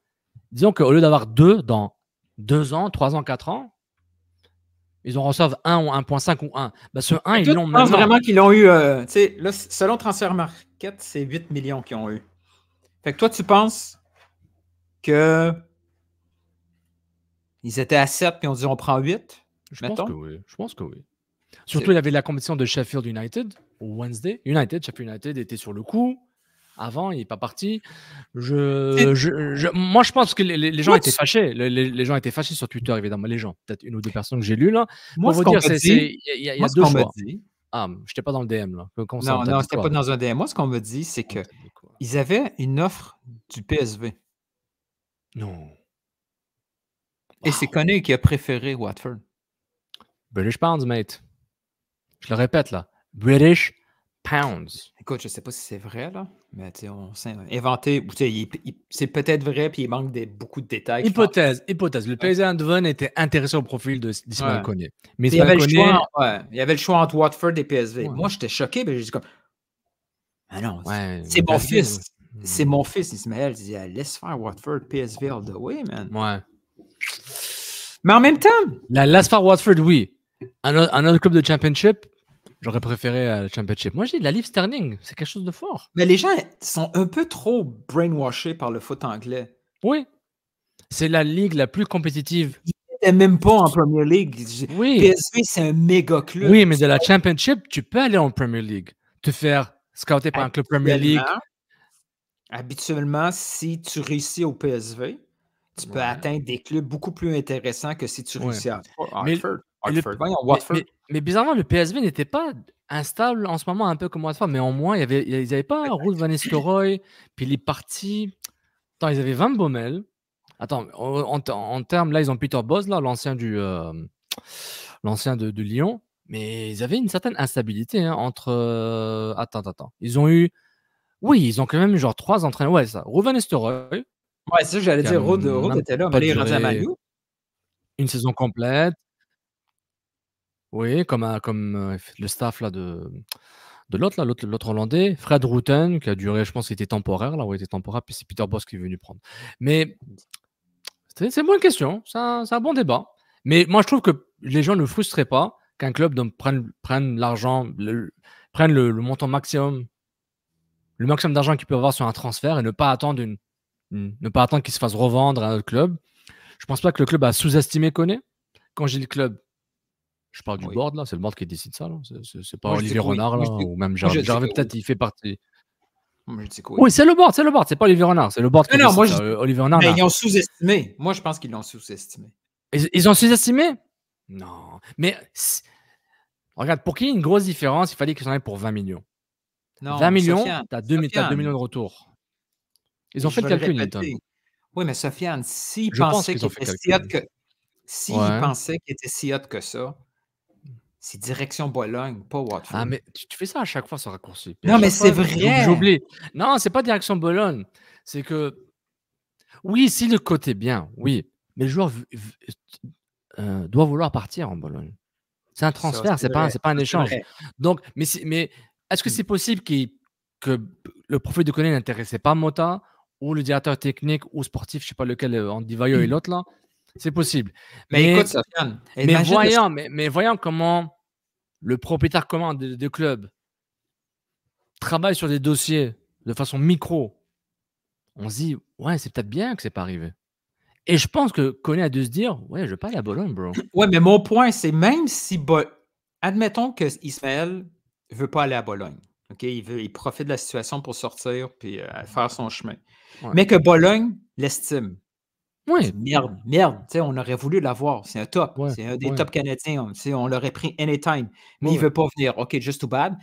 disons qu'au lieu d'avoir 2 dans 2 ans, 3 ans, 4 ans, ils en reçoivent 1 ou 1,5 ou 1. Ben, ce 1, ils l'ont maintenant. Je pense vraiment qu'ils l'ont eu. Là, selon Transfer Market, c'est 8 millions qu'ils ont eu. Fait que toi, tu penses que ils étaient à 7 puis on dit on prend 8? Je pense que oui. Surtout, il y avait la compétition de Sheffield United au Wednesday. Sheffield United était sur le coup. Avant, il n'est pas parti. Moi, je pense que les gens étaient fâchés. Les gens étaient fâchés sur Twitter, évidemment. Les gens, peut-être 1 ou 2 personnes que j'ai lues là. Moi, pour vous dire, il y a 2 choix. Ah, je n'étais pas dans le DM là. Non, c'était pas dans un DM. Moi, ce qu'on me dit, c'est que ils avaient une offre du PSV. Non. Et c'est Koné qui a préféré Watford. British Pounds, mate. Je le répète là. British Pounds. Écoute, je ne sais pas si c'est vrai, là, mais on s'est inventé. C'est peut-être vrai, puis il manque beaucoup de détails. Hypothèse. Le PSV Eindhoven était intéressé au profil d'Ismaël Koné. Mais il y avait le choix entre Watford et PSV. Ouais. Moi, j'étais choqué, mais j'ai dit comme. Ah non, c'est mon fils. C'est mon fils, Ismaël. Il dit, laisse faire Watford, PSV all the way, man. Ouais. Mais en même temps, La Lasphar Watford, oui. Un autre club de championship, j'aurais préféré le championship. Moi, j'ai la Leaf Sterling. C'est quelque chose de fort. mais les gens sont un peu trop brainwashés par le foot anglais. Oui. C'est la ligue la plus compétitive. Ils n'étaient même pas en Premier League. Oui. PSV, c'est un méga club. Oui, mais de la championship, tu peux aller en Premier League. Te faire scouter par un club Premier League. Habituellement, si tu réussis au PSV, tu peux atteindre des clubs beaucoup plus intéressants que si tu réussis à Watford. Mais bizarrement, le PSV n'était pas instable en ce moment, un peu comme Watford, mais au moins, ils n'avaient pas Ruud van Nistelrooy, puis il est parti. Attends, ils avaient Van Bommel. Attends, en termes, là, ils ont Peter Bosz, là, l'ancien de Lyon, mais ils avaient une certaine instabilité entre. Attends. Ils ont eu. Oui, ils ont quand même eu genre 3 entraîneurs. Ouais, ça. Ruud van Nistelrooy. Ouais, c'est ça que j'allais dire. Ruud était là, mais il est rendu à Manu. Une saison complète. Oui, comme le staff là, de l'autre Hollandais, Fred Rutten, qui a duré, je pense qu'il était temporaire, là, où il était temporaire, puis c'est Peter Bosz qui est venu prendre. Mais c'est une bonne question, c'est un bon débat. Mais moi, je trouve que les gens ne frustreraient pas qu'un club prenne l'argent, prenne le montant maximum, le maximum d'argent qu'il peut avoir sur un transfert et ne pas attendre qu'il se fasse revendre à un autre club. Je pense pas que le club a sous-estimé Koné. Quand j'ai le club, je parle du board, là, c'est le board qui décide ça. Là. C'est pas Olivier Renard, là, ou même Gervais, peut-être, il fait partie. Oui, c'est le board, c'est pas Olivier Renard, c'est le board qui décide ça. Olivier Renard. Mais ils ont sous-estimé. Moi, je pense qu'ils l'ont sous-estimé. Ils ont sous-estimé? Non. Mais regarde, pour qu'il y ait une grosse différence, il fallait qu'ils en aient pour 20 millions. Non, 20 millions, tu as 2 millions de retour. Ils ont fait le calcul, Newton. Oui, mais Sofiane, s'ils pensaient qu'il était si hot que ça, c'est direction Bologne, pas Watford. Ah, mais tu fais ça à chaque fois, ce raccourci. Non, mais c'est vrai. J'oublie. Non, c'est pas direction Bologne. C'est que, oui, si le côté bien, oui, mais le joueur doit vouloir partir en Bologne. C'est un transfert, c'est pas un échange. Donc, mais est-ce que c'est possible que le profil de Koné n'intéressait pas Mota ou le directeur technique ou sportif, je sais pas lequel, Andy Vaillot et l'autre là? C'est possible. Mais écoute, Sofiane, mais voyons comment le propriétaire commun de club travaille sur des dossiers de façon micro, on se dit, ouais, c'est peut-être bien que c'est pas arrivé. Et je pense que Koné a dû se dire, ouais, je veux pas aller à Bologne, bro. Ouais, mais mon point, c'est même si, admettons que Ismaël veut pas aller à Bologne. OK, il profite de la situation pour sortir puis faire son chemin. Ouais. Mais que Bologne l'estime. Oui. Merde. On aurait voulu l'avoir. C'est un top. Ouais, c'est un des top Canadiens. On l'aurait pris anytime. Mais il ne veut pas venir. OK, just too bad.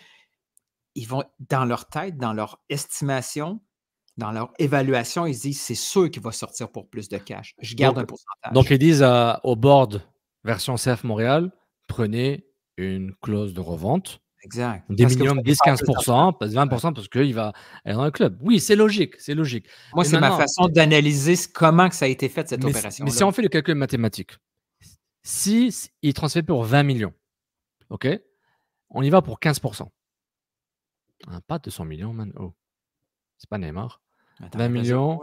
Ils vont, dans leur tête, dans leur estimation, dans leur évaluation, ils se disent c'est sûr qu'il va sortir pour plus de cash. Je garde un pourcentage. Donc, ils disent au board version CF Montréal, prenez une clause de revente. Exact. Des minimum 10-15%, 20% parce qu'il va aller dans le club. Oui, c'est logique. Moi, c'est ma façon d'analyser comment que ça a été fait, cette opération. Mais si on fait le calcul mathématique, si il transfère pour 20 millions, OK, on y va pour 15%. Pas 200 millions, man. Oh. C'est pas Neymar. Attends, 20 millions.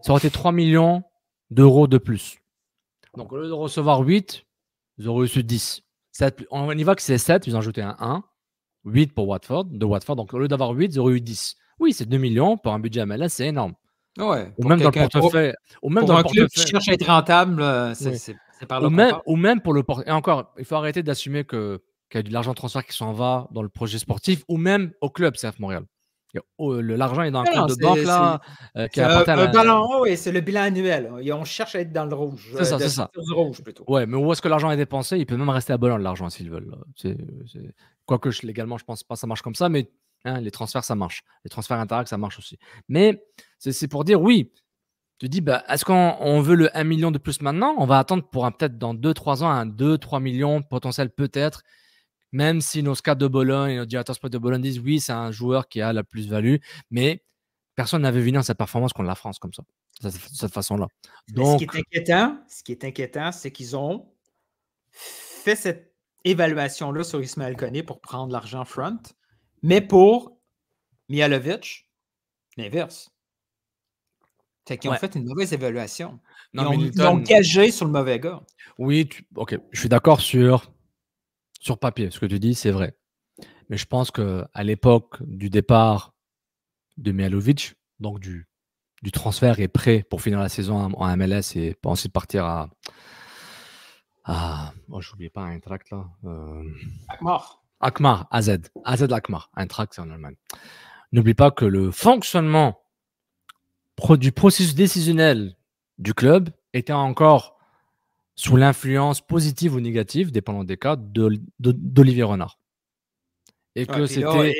Ça aurait été 3 millions d'euros de plus. Donc, au lieu de recevoir 8, ils auraient reçu 10. 7, on y va que c'est 7, ils ont ajouté un 1. 8 pour Watford. Donc, au lieu d'avoir 8, ils auraient eu 10. Oui, c'est 2 millions pour un budget MLS, c'est énorme. Ouais, ou même dans le portefeuille. Ou même pour dans un le club qui cherche à être rentable, c'est par là. Ou même pour le portefeuille. Et encore, il faut arrêter d'assumer qu'il y a de l'argent de transfert qui s'en va dans le projet sportif ou même au club CF Montréal. L'argent est dans un compte de banque là. Qui a un ballon haut et c'est le bilan annuel. On cherche à être dans le rouge. C'est ça. Du rouge plutôt. Ouais, mais où est-ce que l'argent est dépensé? Il peut même rester à Bologne l'argent s'ils veulent. Quoique légalement, je pense pas que ça marche comme ça, mais les transferts, ça marche. Les transferts Interact, ça marche aussi. Mais c'est pour dire, oui, tu dis, est-ce qu'on veut le 1 million de plus maintenant? On va attendre pour peut-être dans 2-3 ans un 2-3 millions potentiel peut-être. Même si nos scouts de Bologne et nos directeurs sportifs de Bologne disent oui, c'est un joueur qui a la plus-value, mais personne n'avait vu dans sa performance contre la France comme ça, de cette façon-là. Donc, ce qui est inquiétant, c'est qu'ils ont fait cette évaluation-là sur Ismaël Koné pour prendre l'argent front, mais pour Mihailovic, l'inverse. Fait qu'ils ont fait une mauvaise évaluation. Non, Ils ont gagé sur le mauvais gars. Oui, OK. Je suis d'accord sur papier. Ce que tu dis, c'est vrai. Mais je pense qu'à l'époque du départ de Mihajlovic, donc du transfert est prêt pour finir la saison en MLS et ensuite partir à je n'oublie pas Eintracht là. Alkmaar, AZ Alkmaar. Eintracht, c'est en Allemagne. N'oublie pas que le fonctionnement du processus décisionnel du club était encore sous l'influence positive ou négative, dépendant des cas, d'Olivier Renard. Et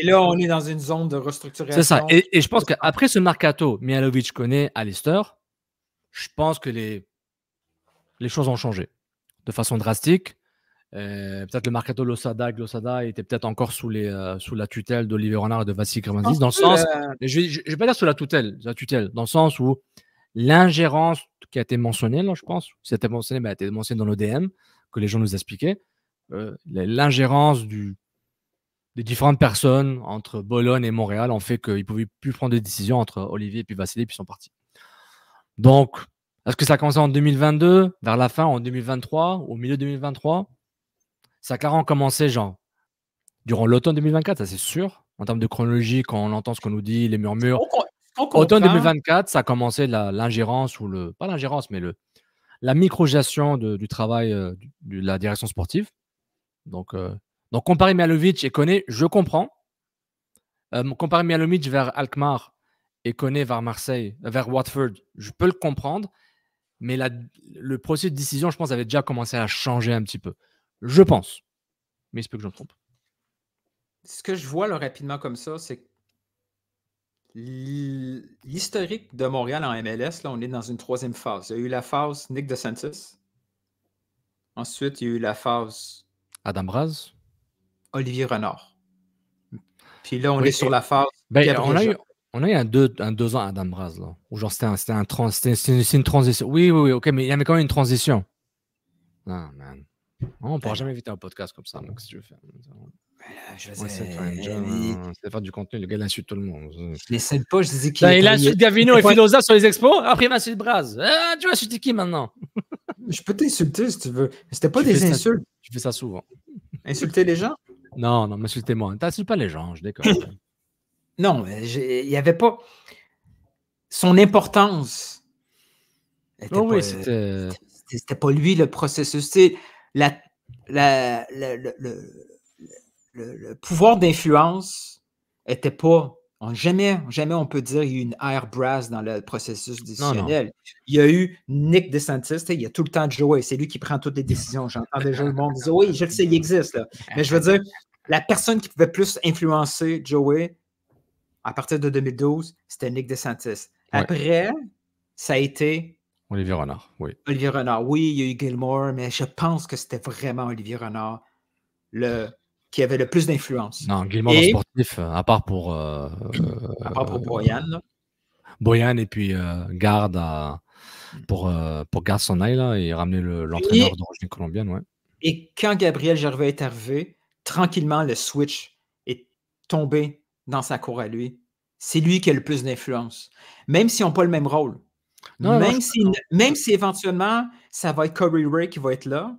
là, on est dans une zone de restructuration. C'est ça. Et je pense qu'après ce mercato, Mihajlovic connaît à Leicester, je pense que les choses ont changé de façon drastique. Peut-être le mercato Losada était peut-être encore sous la tutelle d'Olivier Renard et de Vassili Krimanzis, dans le sens, je ne vais pas dire sous la tutelle, dans le sens où l'ingérence qui a été mentionnée, là, je pense, c'était mentionné, mais a été mentionné dans l'ODM, que les gens nous expliquaient, l'ingérence des différentes personnes entre Bologne et Montréal ont fait qu'ils ne pouvaient plus prendre de décisions entre Olivier et puis Vassili, puis ils sont partis. Donc, est-ce que ça a commencé en 2022, vers la fin, en 2023, au milieu 2023? Ça a clairement commencé, genre, durant l'automne 2024, ça c'est sûr. En termes de chronologie, quand on entend ce qu'on nous dit, les murmures. Automne 2024, ça a commencé l'ingérence, pas l'ingérence, mais la micro-gestion du travail de la direction sportive. Donc comparer Mihajlovic et Koné, je comprends. Comparer Mihajlovic vers Alkmaar et Koné vers Marseille, vers Watford, je peux le comprendre. Mais le processus de décision, je pense, avait déjà commencé à changer un petit peu. Je pense. Mais il se peut que je me trompe. Ce que je vois là, rapidement comme ça, c'est que l'historique de Montréal en MLS, là, on est dans une troisième phase. Il y a eu la phase Nick DeSantis. Ensuite, il y a eu la phase Adam Braz. Olivier Renard. Puis là, on est sur la phase on a eu un 2 ans Adam Braz, là, où genre c'était une transition. Oui, ok, mais il y avait quand même une transition. Non, man. On ne pourra jamais éviter un podcast comme ça, donc si tu veux faire. C'est faire du contenu, le gars il insulte tout le monde. Je l'insulte pas, je disais qu'il il insulte Gavino et Filosa sur les expos, après il m'insulte Braz. Tu vas insulter qui maintenant? Je peux t'insulter si tu veux. C'était pas des insultes. Tu fais ça souvent. Insulter les gens? Non, m'insultez moi. T'insultes pas les gens, je déconne. Non, il n'y avait pas. Son importance. C'était pas lui le processus. Le pouvoir d'influence n'était pas. Jamais on peut dire qu'il y a eu une air Braz dans le processus décisionnel. Non. Il y a eu Nick DeSantis, il y a tout le temps Joey, c'est lui qui prend toutes les décisions. J'entends déjà le monde dire oui, je le sais, il existe. Là. Mais je veux dire, la personne qui pouvait plus influencer Joey à partir de 2012, c'était Nick DeSantis. Après, ça a été Olivier Renard, oui. Olivier Renard, oui, il y a eu Gilmore, mais je pense que c'était vraiment Olivier Renard qui avait le plus d'influence. Non, Gilmore dans le sportif, à part pour Boyan. Là. Boyan et puis Garde pour Garde son aile là, et ramener l'entraîneur d'origine colombienne. Ouais. Et quand Gabriel Gervais est arrivé, tranquillement, le switch est tombé dans sa cour à lui. C'est lui qui a le plus d'influence. Même s'ils n'ont pas le même rôle. Même si éventuellement, ça va être Corey Ray qui va être là,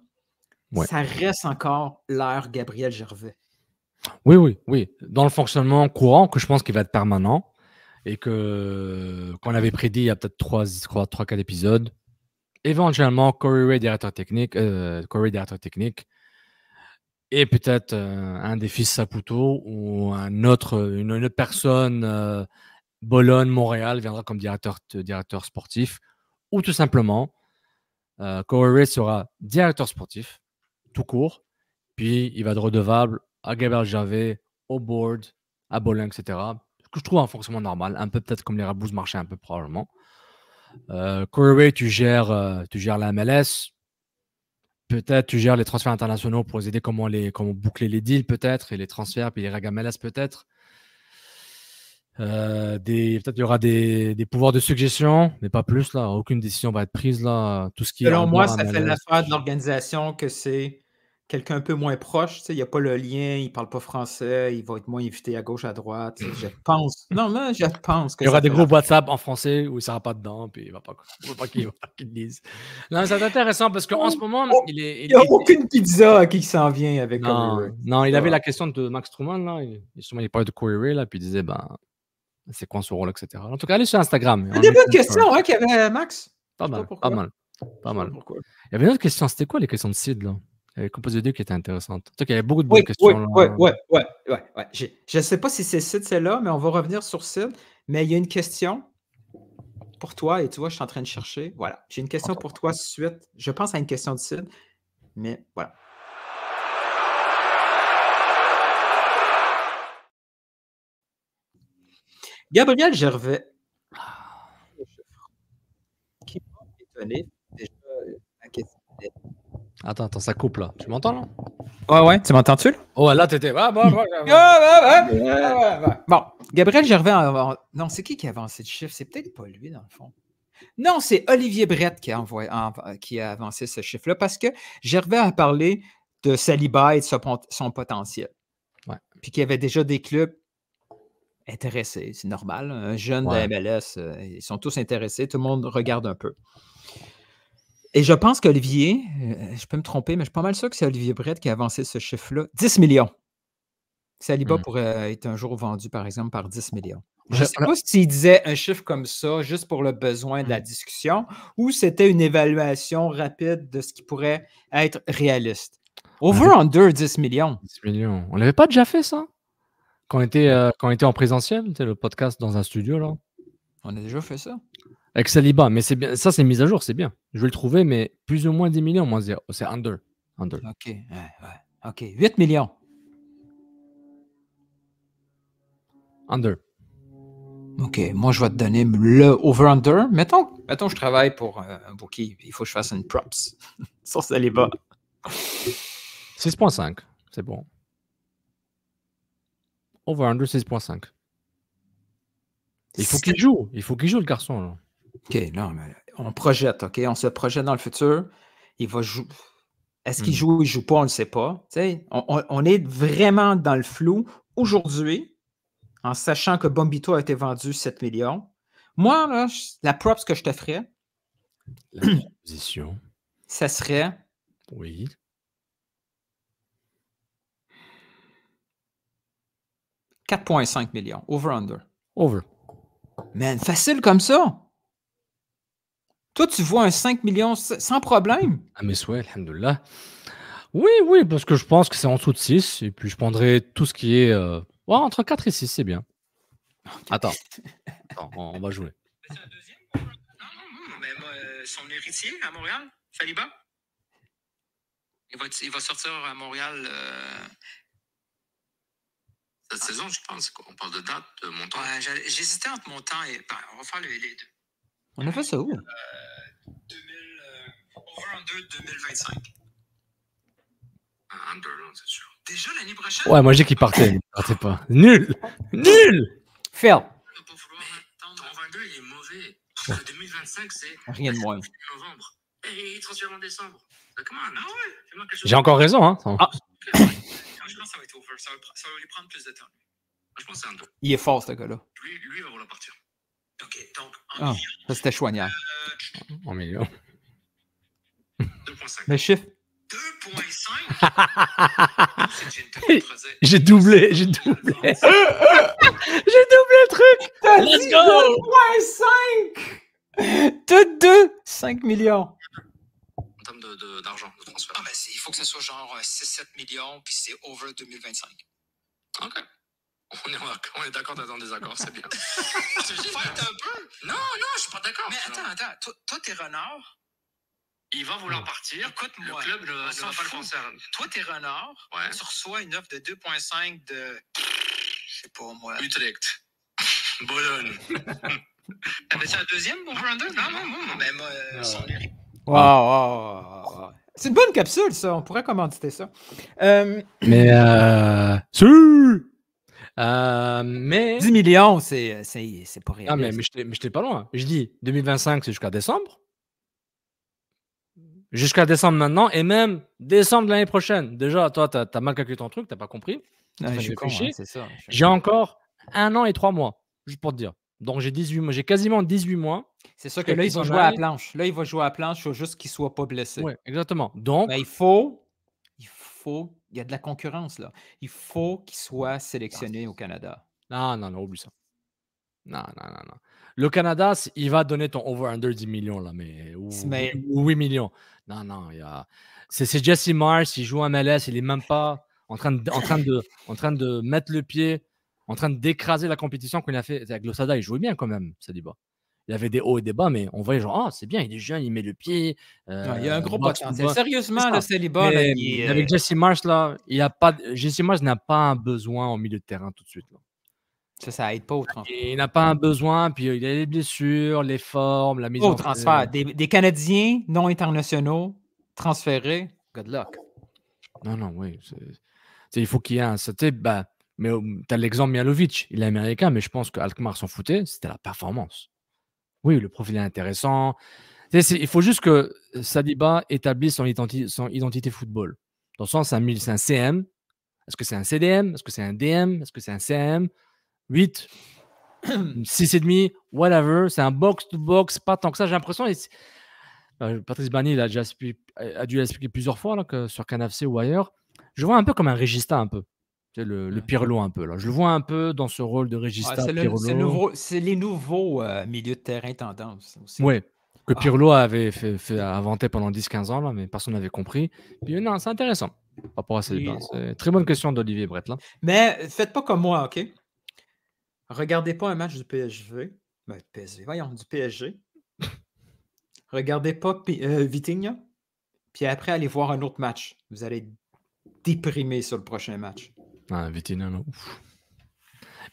ça reste encore l'ère Gabriel Gervais. Oui. Dans le fonctionnement courant, que je pense qu'il va être permanent et qu'on avait prédit il y a peut-être 3-4 épisodes. Éventuellement, Corey Ray, directeur technique, et peut-être un des fils Saputo ou une autre personne Bologne, Montréal viendra comme directeur sportif, ou tout simplement Corey Ray sera directeur sportif tout court, puis il va être redevable à Gabriel Gervais, au board, à Bologne, etc. Ce que je trouve un fonctionnement normal, un peu peut-être comme les Rabous marchaient un peu probablement. Corey Ray, tu gères la MLS. Peut-être tu gères les transferts internationaux pour les aider comment boucler les deals peut-être et les transferts puis les règles MLS peut-être. Peut-être il y aura des pouvoirs de suggestion, mais pas plus là. Aucune décision va être prise là. Tout ce qui selon moi, ça fait l'affaire de l'organisation que c'est quelqu'un un peu moins proche, tu sais, il n'y a pas le lien, il ne parle pas français, il va être moins invité à gauche, à droite. Tu sais, je pense. Non, mais je pense que Il y aura ça des fait groupes l'affaire. WhatsApp en français où il ne sera pas dedans, puis il ne va pas qu'il le dise. Non, c'est intéressant parce qu'en ce moment, Oh, il n'y a aucune pizza qui s'en vient avec Corey Ray. Non, il avait la question de Max Truman, là. Il parlait de Corey Ray, là, puis il disait, ben, c'est quoi son rôle, etc. En tout cas, allez sur Instagram. Il y a des bonnes questions hein, qu'il y avait, Max. Pas mal, pas mal. Pas mal. Pourquoi. Il y avait une autre question. C'était quoi les questions de Sid, là? Il y avait composé deux qui étaient intéressantes. En tout cas, il y avait beaucoup de bonnes questions. Oui. Je ne sais pas si c'est Sid, celle-là, mais on va revenir sur Sid. Mais il y a une question pour toi, et tu vois, je suis en train de chercher. Voilà. J'ai une question pour toi suite. Je pense à une question de Sid, mais voilà. Gabriel Gervais. Qui m'a étonné. Déjà, la question. Attends, ça coupe là. Tu m'entends là? Ouais, tu m'entends-tu là? Oh, là, t'étais. Bon, Gabriel Gervais. Non, c'est qui a avancé le chiffre? C'est peut-être pas lui, dans le fond. Non, c'est Olivier Brett qui a avancé ce chiffre-là parce que Gervais a parlé de Saliba et de son potentiel. Ouais. Puis qu'il y avait déjà des clubs intéressés. C'est normal. Un jeune de MLS, ils sont tous intéressés. Tout le monde regarde un peu. Et je pense qu'Olivier, je peux me tromper, mais je suis pas mal sûr que c'est Olivier Brett qui a avancé ce chiffre-là. 10 millions. Saliba pourrait être un jour vendu, par exemple, par 10 millions. Je ne sais pas s'il disait un chiffre comme ça juste pour le besoin de la discussion ou c'était une évaluation rapide de ce qui pourrait être réaliste. Over-under 10 millions. 10 millions. On l'avait pas déjà fait, ça? Quand on était en présentiel, c'était le podcast dans un studio, là. On a déjà fait ça. Avec Saliba, mais c'est bien. Ça, c'est mise à jour, c'est bien. Je vais le trouver, mais plus ou moins 10 millions, moi, c'est under. OK. OK. 8 millions. Under. OK. Moi, je vais te donner le over-under. Mettons que je travaille pour un bookie. Il faut que je fasse une props sur Saliba. 6.5. C'est bon. Over-under 6.5. Il faut qu'il joue. Il faut qu'il joue, le garçon, là. OK, non, mais on projette, OK? On se projette dans le futur. Il va jouer. Est-ce qu'il joue ou il ne joue pas? On ne le sait pas. On est vraiment dans le flou aujourd'hui, en sachant que Bombito a été vendu 7 millions. Moi, là, la props que je te ferais, la position, ça serait. Oui. 4,5 millions. Over-under. Over. Man, facile comme ça. Toi, tu vois un 5 millions sans problème. Ah, mais ouais, alhamdoulilah. Oui, parce que je pense que c'est en dessous de 6. Et puis, je prendrai tout ce qui est entre 4 et 6, c'est bien. Attends, on va jouer. C'est un deuxième? Non, mais son héritier à Montréal, Saliba, il va sortir à Montréal cette saison, je pense. On parle de date, de montant. Ouais, j'hésitais entre montant et... on va faire les deux. On a fait ça où? Over-under 2025. Under, c'est sûr. Déjà l'année prochaine? Ouais, moi, j'ai qu'il partait. Il partait pas. Nul! Phil! Over-under, il est mauvais. 2025, c'est... Rien de moins. Novembre. Et il transfère en décembre. Comment? Ah ouais? J'ai encore raison, hein? Je pense que ça va être over. Ça va lui prendre plus de temps. Je pense que c'est under. Il est fort, ce gars-là. Lui, il va vouloir partir. OK, donc... ça, c'était choignard. En million. 2.5. Le chiffre? 2.5? J'ai doublé. J'ai doublé le truc. Let's go! 2.5! Toutes deux, 5 millions. En termes d'argent, de transfert. Ah, ben, il faut que ce soit genre 6-7 millions, puis c'est over 2025. OK. On est d'accord d'être en désaccord, c'est bien. Tu veux fight un peu? Non, je suis pas d'accord. Mais attends, toi, t'es renard. Il va vouloir partir. Écoute-moi. Le club ne va pas le concerner. Toi, t'es renard. Ouais. Tu reçois une offre de 2.5 de... Je sais pas, moi. Utrecht. Bologne. T'avais-tu un deuxième, over-under? Non. Mais moi, son lyrique. Wow. C'est une bonne capsule, ça. On pourrait commanditer ça. Mais 10 millions, c'est pas réel. Ah, mais j'étais pas loin. Je dis 2025, c'est jusqu'à décembre. jusqu'à décembre maintenant, et même décembre de l'année prochaine. Déjà, toi, tu as mal calculé ton truc, tu n'as pas compris. Je suis con, hein, c'est ça. J'ai encore 1 an et 3 mois, juste pour te dire. Donc, j'ai 18 mois, j'ai quasiment 18 mois. C'est sûr que là, il va jouer à la planche. Là, il va jouer à la planche, il faut juste qu'il ne soit pas blessé. Oui, exactement. Donc, mais il y a de la concurrence, là. Il faut qu'il soit sélectionné au Canada. Non, oublie ça. Non. Le Canada, il va donner ton over-under 10 millions, là, ou 8 millions. Non, c'est Jesse Mars, il joue en MLS, il n'est même pas en train de mettre le pied, en train d'écraser la compétition qu'on a fait avec l'Osada. Il jouait bien quand même, Saliba. Il y avait des hauts et des bas, mais on voyait genre, c'est bien, il est jeune, il met le pied. Il y a un gros potentiel. Sérieusement, le Saliba, avec Jesse Mars, là, Jesse Mars n'a pas un besoin au milieu de terrain tout de suite. Là. Ça aide pas au transfert. Il n'a pas un besoin, puis il a les blessures, les formes, la mise en transfert. Des Canadiens non internationaux transférés, good luck. Non, oui. Il faut qu'il y ait un. Mais tu as l'exemple Mialovic, il est américain, mais je pense qu'Alkmaar s'en foutait, c'était la performance. Oui, le profil est intéressant. Il faut juste que Saliba établisse son identité football. Dans le sens, c'est un CM. Est-ce que c'est un CDM? Est-ce que c'est un DM? Est-ce que c'est un CM? 8, 6,5, whatever. C'est un box-to-box, pas tant que ça. J'ai l'impression. Patrice Bani il a dû l'expliquer plusieurs fois là, que sur CanFC ou ailleurs. Je vois un peu comme un Régista, un peu. Le Pirlo, un peu. Là. Je le vois un peu dans ce rôle de Régista. C'est les nouveaux milieux de terrain tendance. Oui, que Pirlo avait inventé pendant 10-15 ans, là, mais personne n'avait compris. Puis non, c'est intéressant. Par rapport à c'est une très bonne question d'Olivier Brett. Là. Mais faites pas comme moi, OK? Regardez pas un match du PSG. Du PSG. Regardez pas Vitinha. Puis après, allez voir un autre match. Vous allez être déprimé sur le prochain match. Ah, Vitinha, non.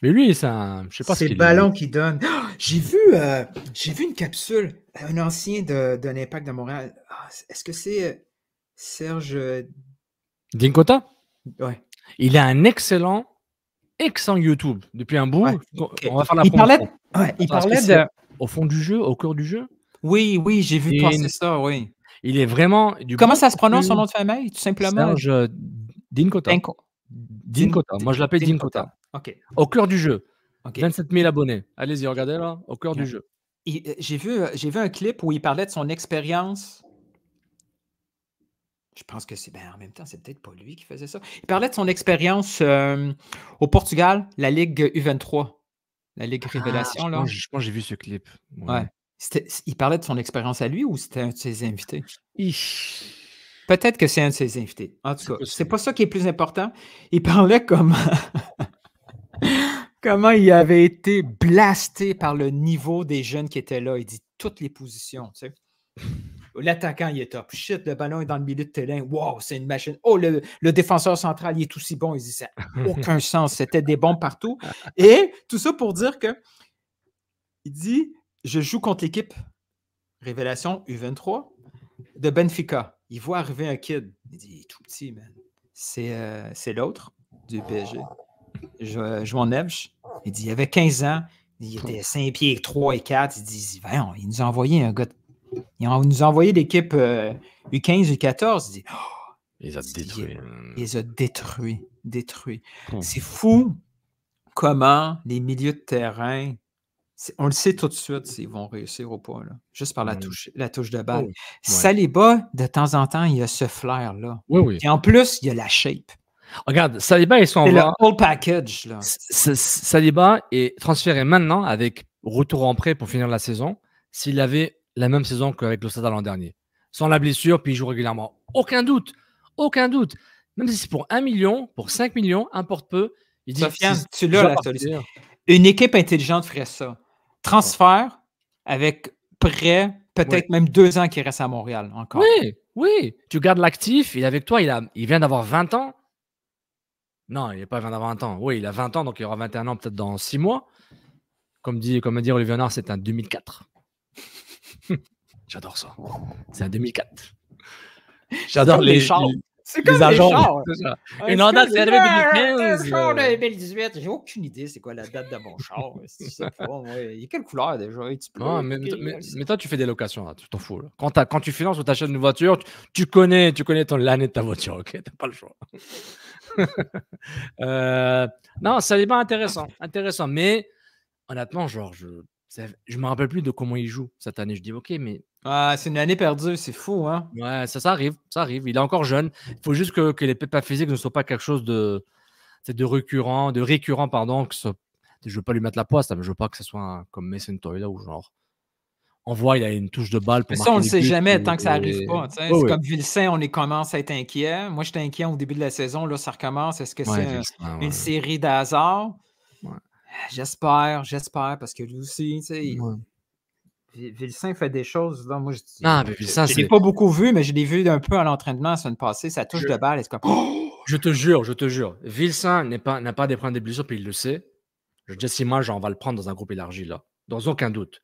Mais lui, je sais pas c'est ce le ballon qui donne. Oh, j'ai vu une capsule, un ancien de l'Impact de Montréal. Est-ce que c'est Serge Dinkota? Ouais. Il a un excellent YouTube depuis un bout. Ouais. On va faire la promotion. Il parlait de... Au fond du jeu, au cœur du jeu. Oui, j'ai vu passer ça, oui. Il est vraiment... Comment ça se prononce son nom de famille, tout simplement? Serge Dinkota. Dinkota. Moi, je l'appelle Dinkota. OK. Au cœur du jeu. Okay. 27 000 abonnés. Allez-y, regardez là. Au cœur du jeu. J'ai vu un clip où il parlait de son expérience. Je pense que en même temps, c'est peut-être pas lui qui faisait ça. Il parlait de son expérience au Portugal, la Ligue U23. La Ligue Révélation. Je pense que j'ai vu ce clip. Ouais. Il parlait de son expérience à lui ou c'était un de ses invités? Peut-être que c'est un de ses invités. En tout cas, c'est pas ça qui est plus important. Il parlait comment il avait été blasté par le niveau des jeunes qui étaient là. Il dit toutes les positions. Tu sais. L'attaquant, il est top. Shit, le ballon est dans le milieu de terrain. Wow, c'est une machine. Oh, le défenseur central, il est aussi bon. Il dit ça n'a aucun sens. C'était des bombes partout. Et tout ça pour dire que il dit je joue contre l'équipe Révélation U23 de Benfica. Il voit arriver un kid. Il dit il est tout petit, man. C'est l'autre du PSG. Je joue en Evge. Il dit il avait 15 ans. Il était 5 pieds 3 et 4. Il dit il nous a envoyé un gars. Il nous a envoyé l'équipe U15, U14. Il dit il les a détruits. Il les a détruits. C'est fou comment les milieux de terrain, on le sait tout de suite s'ils vont réussir ou pas. Là, juste par la touche de balle. Saliba, de temps en temps, il a ce flair-là. Oui. Et en plus, il a la shape. Regarde, Saliba, ils sont le whole package. Là. Saliba est transféré maintenant avec retour en prêt pour finir la saison. S'il avait la même saison qu'avec l'Osada l'an dernier. Sans la blessure, puis il joue régulièrement. Aucun doute. Même si c'est pour 1 million, pour 5 millions, importe peu. Il dit, Sofiane, tu l'as la solution. Une équipe intelligente ferait ça. Transfert avec prêt, peut-être même 2 ans qu'il reste à Montréal encore. Oui. Tu gardes l'actif. Il est avec toi. Il vient d'avoir 20 ans. Non, il n'est pas vient d'avoir 20 ans. Oui, il a 20 ans, donc il aura 21 ans peut-être dans 6 mois. Comme dit Olivier Honard, c'est un 2004. J'adore ça. C'est un 2004. J'adore les C'est comme Les les agents. chars. C'est ça. Un Une Honda Civic, CRV un 2015. char de 2018. J'ai aucune idée c'est quoi la date de mon char. Je sais pas, moi. Il est quelle couleur déjà? Tu peux Non, mais toi, tu fais des locations, là, tu t'en fous. Là. Quand tu finances ou tu achètes une voiture, tu connais l'année de ta voiture, ok? T'as pas le choix. Non, ça n'est pas intéressant. Mais honnêtement, genre, je me rappelle plus de comment il joue cette année. Je dis, ok, mais Ah, c'est une année perdue, c'est fou, hein? ouais, ça arrive. Il est encore jeune. Il faut juste que les pépins physiques ne soient pas quelque chose de récurrent, pardon. Je ne veux pas lui mettre la poisse, mais je veux pas que ce soit comme Mason Toyota où genre on voit il a une touche de balle pour Mais ça, on ne marquer le des sait buts jamais tant que ça n'arrive pas. Ouais, C'est ouais. comme Vilsain, on commence à être inquiet. Moi, j'étais inquiet au début de la saison. Là, ça recommence. Est-ce que Ouais, c'est Vilsain, une ouais. série d'hasards? Ouais. J'espère, parce que lui aussi, tu sais, Ouais. Vilsain fait des choses. Là, moi, Ah, mais Vilsain, je ne l'ai pas beaucoup vu, mais je l'ai vu un peu à l'entraînement la semaine passée. Sa touche de balle, est comme. Je te jure. Vilsain n'a pas des problèmes de blessures, puis il le sait. Jesse Marsh, on va le prendre dans un groupe élargi, là. Dans aucun doute.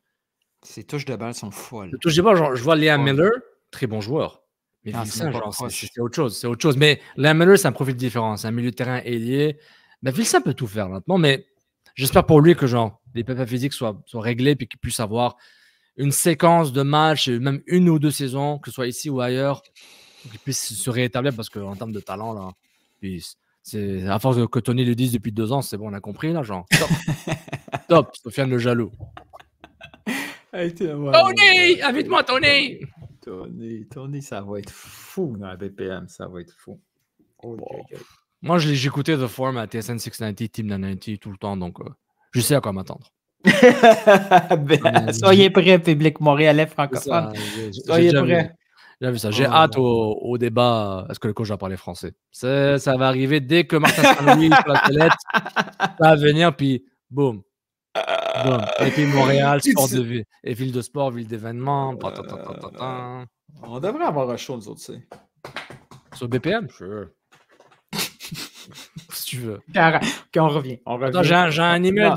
Ses touches de balle sont folles. Le touche de balle, genre, je vois Liam Miller, très bon joueur. Mais Non, Vilsain, genre, proche. c'est autre chose. C'est autre chose. Mais Liam Miller, c'est un profil différent. C'est un milieu de terrain ailier. Mais Vilsain peut tout faire maintenant. Mais j'espère pour lui que genre, les pépins physiques soient réglés puis qu'il puisse avoir une séquence de matchs, même une ou deux saisons, que ce soit ici ou ailleurs, qu'il puisse se réétablir parce qu'en termes de talent, là, puis c'est à force que Tony le dise depuis 2 ans, c'est bon, on a compris, là, genre. Top, Sofiane le jaloux. Tony! Invite-moi, Tony! Tony, ça va être fou dans la BPM. Ça va être fou. Moi, j'écoutais The Form à TSN 690, Team 990 tout le temps, donc je sais à quoi m'attendre. Soyez prêts, public montréalais francophone. Soyez prêts. J'ai vu ça. J'ai hâte au débat. Est-ce que le coach va parler français? Ça va arriver dès que Martin Saint-Louis sur la toilette. Ça va venir, puis boum. Et puis Montréal, sport de ville. Et ville de sport, ville d'événements. On devrait avoir un show, nous autres, tu sais. Sur BPM? Sure. Si tu veux. OK, on revient. Attends, j'ai un email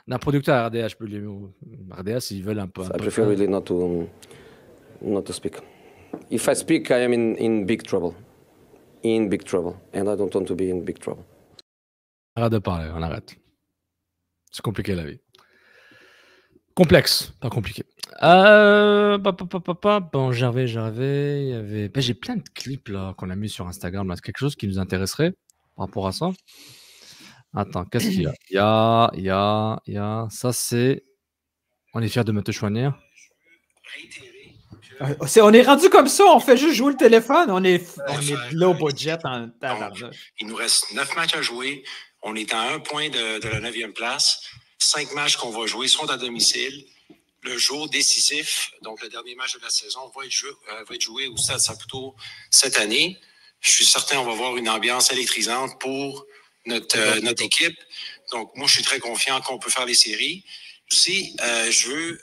d'un producteur à RDS. Je peux le RDS, s'ils veulent un peu. I prefer really not to speak. If I speak, I am in big trouble. In big trouble. And I don't want to be in big trouble. Arrête de parler, on arrête. C'est compliqué la vie. Complexe, pas compliqué. Bon, Gervais, il y avait. J'ai plein de clips là qu'on a mis sur Instagram. C'est quelque chose qui nous intéresserait par rapport à ça. Attends, qu'est-ce qu'il y a? Il y a. Ça, c'est. On est fiers de Mathieu Chouanier. On est rendu comme ça, on fait juste jouer le téléphone. On est low budget en tabarnak. Il nous reste 9 matchs à jouer. On est à 1 point de la 9e place. 5 matchs qu'on va jouer sont à domicile. Le jour décisif, donc le dernier match de la saison, va être joué au Stade Saputo cette année. Je suis certain qu'on va avoir une ambiance électrisante pour notre équipe. Donc, moi, je suis très confiant qu'on peut faire les séries. Aussi, je veux...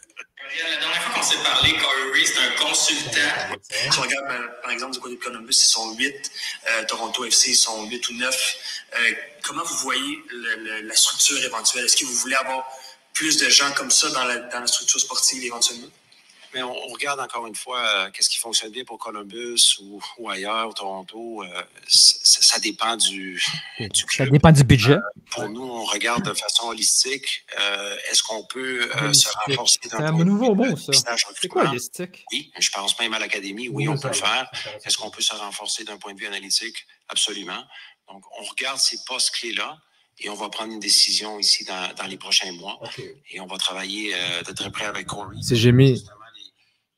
La dernière fois qu'on s'est parlé, Corey, c'est un consultant. Si on regarde, par exemple, du côté de Columbus, ils sont 8. Toronto FC, ils sont 8 ou 9. Comment vous voyez la structure éventuelle? Est-ce que vous voulez avoir plus de gens comme ça dans la structure sportive éventuellement? Mais on regarde encore une fois qu'est-ce qui fonctionne bien pour Columbus ou ailleurs, Toronto. Ça dépend du club. Ça dépend du budget. Pour nous, on regarde de façon holistique. Est-ce qu'on peut se renforcer d'un C'est un point nouveau de vue mot, ça. C'est quoi holistique? Oui, je pense même à l'académie. Oui, on peut le faire. Est-ce qu'on peut se renforcer d'un point de vue analytique? Absolument. Donc, on regarde ces postes clés-là. Et on va prendre une décision ici dans les prochains mois. Okay. Et on va travailler de très près avec Corey. C'est Jémy.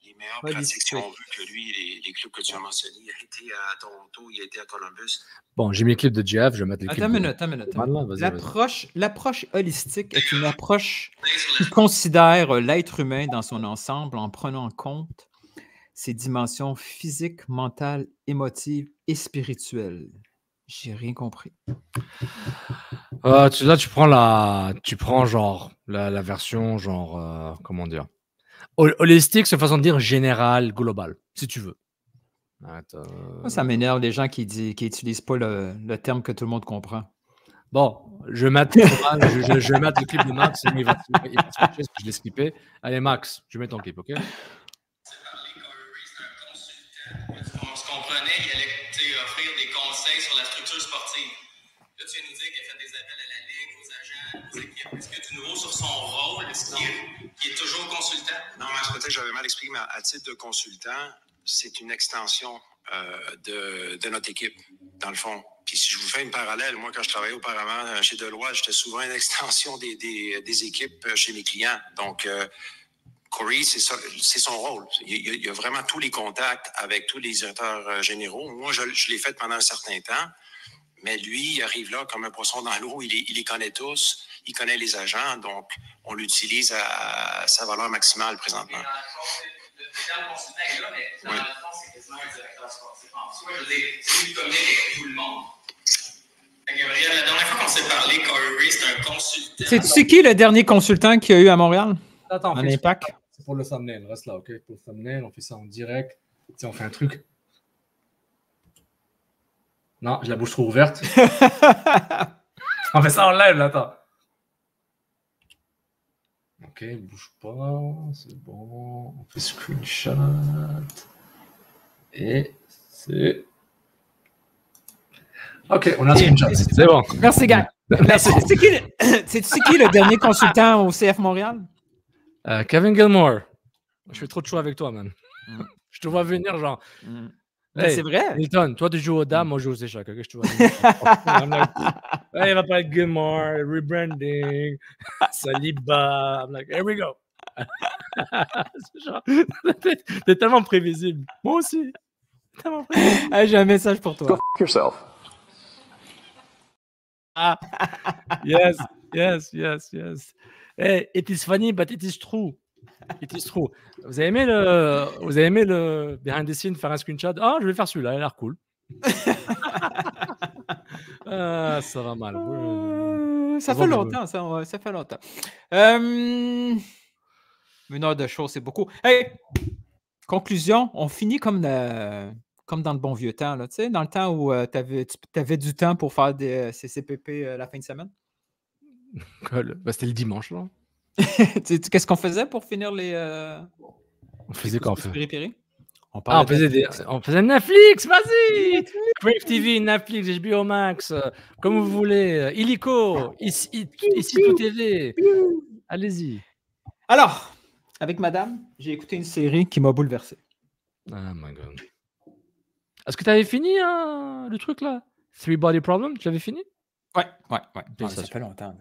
Les meilleures pratiques, si on veut que lui, les clubs que tu as mentionnés, il a été à Toronto, il a été à Columbus. Bon, j'ai mis le clip de Jeff, je vais mettre les clips. Attends une minute. L'approche holistique est une approche qui considère l'être humain dans son ensemble en prenant en compte ses dimensions physiques, mentales, émotives et spirituelles. J'ai rien compris. Là, tu prends genre la version genre comment dire, holistique, c'est une façon de dire générale, globale, si tu veux. Moi, ça m'énerve les gens qui utilisent pas le terme que tout le monde comprend. Bon, je vais mettre le clip de Max, il va switcher, je l'ai skippé. Allez Max, je mets ton clip, ok? On se comprenait, il allait offrir des conseils sur la structure sportive. Là, tu viens nous dire qu'il a fait des appels à la Ligue, aux agents, aux équipes. Est-ce qu'il y a du nouveau sur son rôle? Est-ce qu'il est toujours consultant? Non, mais peut-être que j'avais mal expliqué, mais à titre de consultant, c'est une extension de notre équipe, dans le fond. Puis si je vous fais une parallèle, moi, quand je travaillais auparavant chez Deloitte, j'étais souvent une extension des équipes chez mes clients. Donc, Corey, c'est son rôle. Il a vraiment tous les contacts avec tous les directeurs généraux. Moi, je l'ai fait pendant un certain temps, mais lui, il arrive là comme un poisson dans l'eau. Il les connaît tous, il connaît les agents, donc on l'utilise à sa valeur maximale présentement. Le terme consultant est là, mais dans le fond, c'est quasiment un directeur sportif en soi. Je veux dire, c'est lui qui communique avec tout le monde. Gabriel, la dernière fois qu'on s'est parlé, Corey, c'est un consultant. C'est qui le dernier consultant qu'il y a eu à Montréal? Attends, en Impact? C'est pour le thumbnail, reste là, OK? Pour le thumbnail, on fait ça en direct. Tiens, on fait un truc. Non, j'ai la bouche trop ouverte. On fait ça en live, là, attends. OK, bouge pas, c'est bon. On fait screenshot. Et c'est... OK, on a un screenshot. C'est bon. Merci, gars. Merci. C'est qui le dernier consultant au CF Montréal? Kevin Gilmore. Je fais trop de choix avec toi, man. Je te vois venir, genre... Hey, c'est vrai. Milton, toi, tu joues aux dames, moi, je joue aux échecs. Okay? Je te vois venir. Hey, il va pas être Gilmore, rebranding, Saliba. I'm like, here we go. T'es tellement prévisible. Moi aussi. Tellement prévisible. Hey, j'ai un message pour toi. Go f yourself. Yes. Hey, it is funny, but it is true. It is true. Vous avez aimé le behind the scenes, faire un screenshot? Ah, je vais faire celui-là, il a l'air cool. Ça va mal. Ça fait longtemps, ça fait longtemps. Une heure de show, c'est beaucoup. Hey, conclusion, on finit comme dans le bon vieux temps, là, tu sais, dans le temps où tu avais du temps pour faire des CCPP la fin de semaine. C'était le dimanche, là. Qu'est-ce qu'on faisait pour finir les... On faisait quoi? On faisait Netflix, vas-y! Crave TV, Netflix, HBO Max, comme vous voulez. Illico, ici tout TV. Allez-y. Alors, avec madame, j'ai écouté une série qui m'a bouleversé. Oh my God. Est-ce que tu avais fini le truc là? Three Body Problem, tu l'avais fini? Ouais. Ça fait longtemps.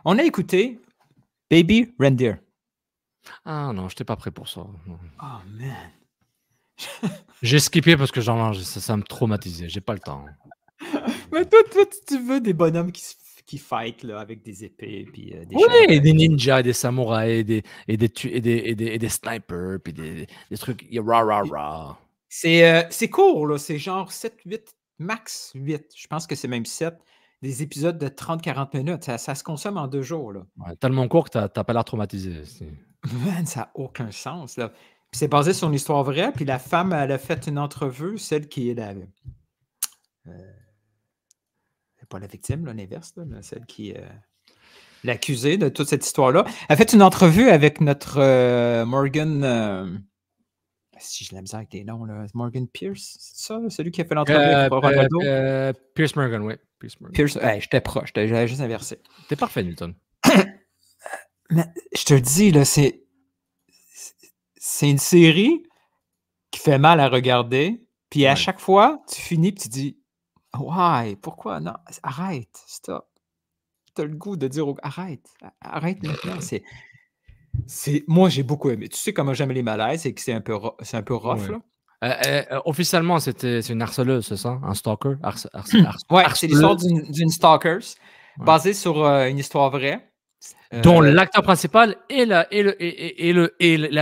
On a écouté Baby Reindeer. Ah non, je n'étais pas prêt pour ça. Oh man. J'ai skippé parce que ça me traumatisait. J'ai pas le temps. Mais toi, tu veux des bonhommes qui fight là, avec des épées puis des et des ninjas, des samouraïs, des snipers, puis des trucs rah. C'est court, là. C'est genre 7, 8, max 8. Je pense que c'est même 7. Des épisodes de 30-40 minutes. Ça se consomme en 2 jours. Là. Ouais, tellement court que tu n'as pas l'air traumatisé. Man, ça n'a aucun sens. Là. Puis c'est basé sur une histoire vraie. Puis la femme, elle a fait une entrevue, celle qui est pas la victime, l'inverse, mais celle qui est l'accusée de toute cette histoire-là. Elle a fait une entrevue avec notre Morgan... si j'ai la misère avec les noms, là. Morgan Pierce, c'est ça? Celui qui a fait l'entrevue avec Ronaldo? Pierce Morgan, oui. Pierce, j'étais proche, j'avais juste inversé. T'es parfait, Newton. Mais, je te le dis, là, c'est une série qui fait mal à regarder, puis à chaque fois, tu finis et tu dis « Ouais, pourquoi? Non, arrête, stop. » Tu as le goût de dire « Arrête maintenant. » Moi, j'ai beaucoup aimé. Tu sais comment j'aime les malaises et que c'est un peu rough, là? Officiellement, c'est une harceleuse, c'est ça? Un stalker? Oui, c'est l'histoire d'une stalker basée sur une histoire vraie. Dont l'acteur principal est la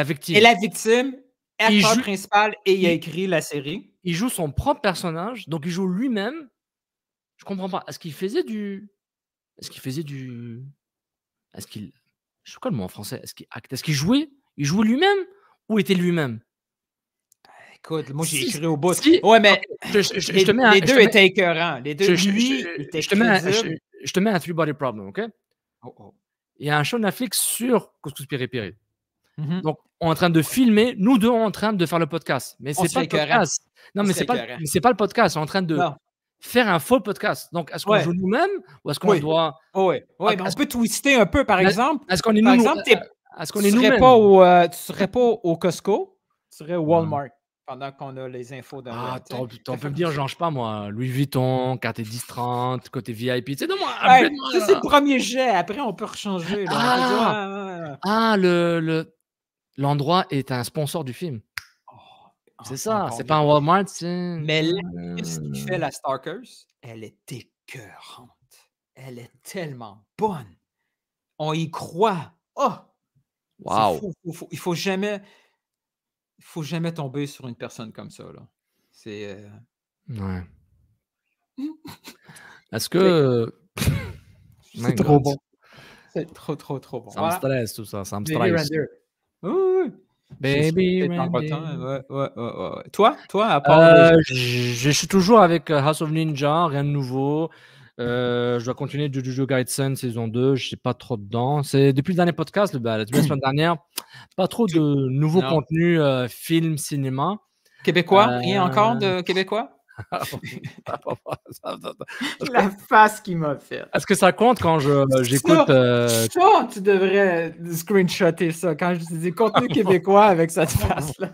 victime. Et la victime, acteur principal, et il a écrit la série. Il joue son propre personnage, donc il joue lui-même. Je comprends pas. Est-ce qu'il faisait du... Je sais pas le mot en français. Est-ce qu'il jouait? Il jouait lui-même ou était lui-même? Écoute, moi j'ai écrit au bout. Ouais, mais les deux étaient écœurants. Les deux, lui, était crédible. Je te mets un Three Body Problem, OK? Il y a un show Netflix sur Couscous Piri Piri. Donc, on est en train de filmer, nous deux, on est en train de faire le podcast. Mais c'est pas le podcast. Non, mais c'est pas le podcast. On est en train de faire un faux podcast. Donc, est-ce qu'on joue nous-mêmes ou est-ce qu'on doit. Oui, on peut twister un peu, par exemple. Est-ce qu'on est par nous exemple, tu serais pas au Costco, tu serais au Walmart pendant qu'on a les infos de. T'en peux me dire, genre, je sais pas moi, Louis Vuitton, carte 10-30, côté VIP. Tu sais, donne-moi. Ça, c'est le premier jet. Après, on peut rechanger. L'endroit est un sponsor du film. C'est ça, c'est pas un Walmart. Mais l'actrice qui fait la Stalkers, elle est écœurante. Elle est tellement bonne. On y croit. Oh! Wow! Il faut jamais tomber sur une personne comme ça. Là. C'est. Ouais. Est-ce que. C'est trop bon. C'est trop bon. Ça me stresse tout ça. Ça me stresse. Oui. Baby Randy. Ouais. Toi, à part. Je suis toujours avec House of Ninja, rien de nouveau. Je dois continuer Jujutsu Kaisen saison 2, je ne sais pas trop dedans. C'est depuis le dernier podcast, la semaine dernière, pas trop de nouveaux contenus, films, cinéma. Québécois? Rien encore de québécois? La face qu'il m'a fait. Est-ce que ça compte quand j'écoute... Ça, tu devrais screenshotter ça quand je te dis contenu québécois avec cette face-là.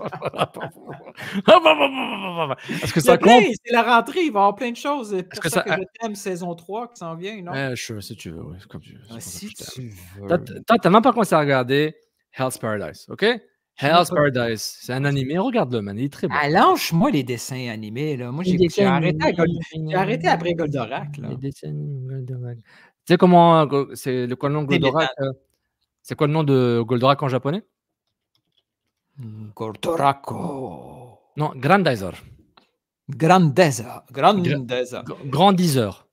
Est-ce que ça compte? C'est la rentrée, il va y avoir plein de choses. C'est pour ça que je t'aime saison 3 qui s'en vient, non? Si tu veux, oui. Comme tu veux. Si tu veux. Toi, t'as même pas commencé à regarder Hell's Paradise, OK? Hell's Paradise, c'est un animé. Regarde-le, man. Il est très bon. Lâche-moi les dessins animés. Là. Moi, j'ai arrêté après Goldorak. Là. Les dessins animés, Goldorak. Tu sais comment. C'est quoi le nom de Goldorak? C'est quoi le nom de Goldorak en japonais? Goldorako. Non, Grandizer. Grandizer. Grandizer.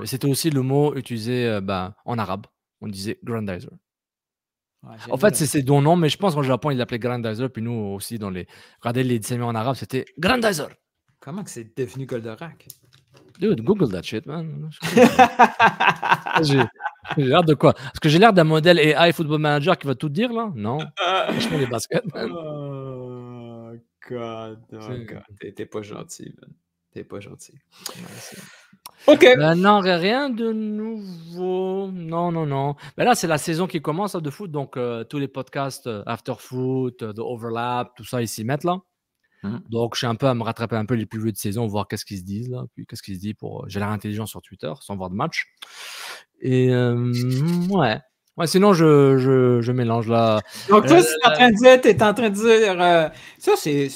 Et c'était aussi le mot utilisé en arabe. On disait Grandizer. Ouais, en fait, c'est ses noms, mais je pense qu'au Japon, il l'appelait Grandizer, puis nous aussi, regardez les dessins en arabe, c'était Grandizer. Comment que c'est devenu Goldorak? Dude, Google that shit, man. J'ai l'air de quoi? Est-ce que j'ai l'air d'un modèle AI Football Manager qui va tout dire, là? Non. Je fais les baskets, man. Oh, God. T'es pas gentil, man. T'es pas gentil. OK. Non, rien de nouveau. Non. Mais là, c'est la saison qui commence de foot. Donc, tous les podcasts After Foot, The Overlap, tout ça, ils s'y mettent là. Donc, je suis un peu à me rattraper un peu les plus vieux de saison, voir qu'est-ce qu'ils se disent là. Puis, qu'est-ce qu'ils se disent pour. J'ai l'air intelligent sur Twitter, sans voir de match. Et ouais, sinon, je mélange là. Donc, toi, t'es en train de dire. Ça, c'est.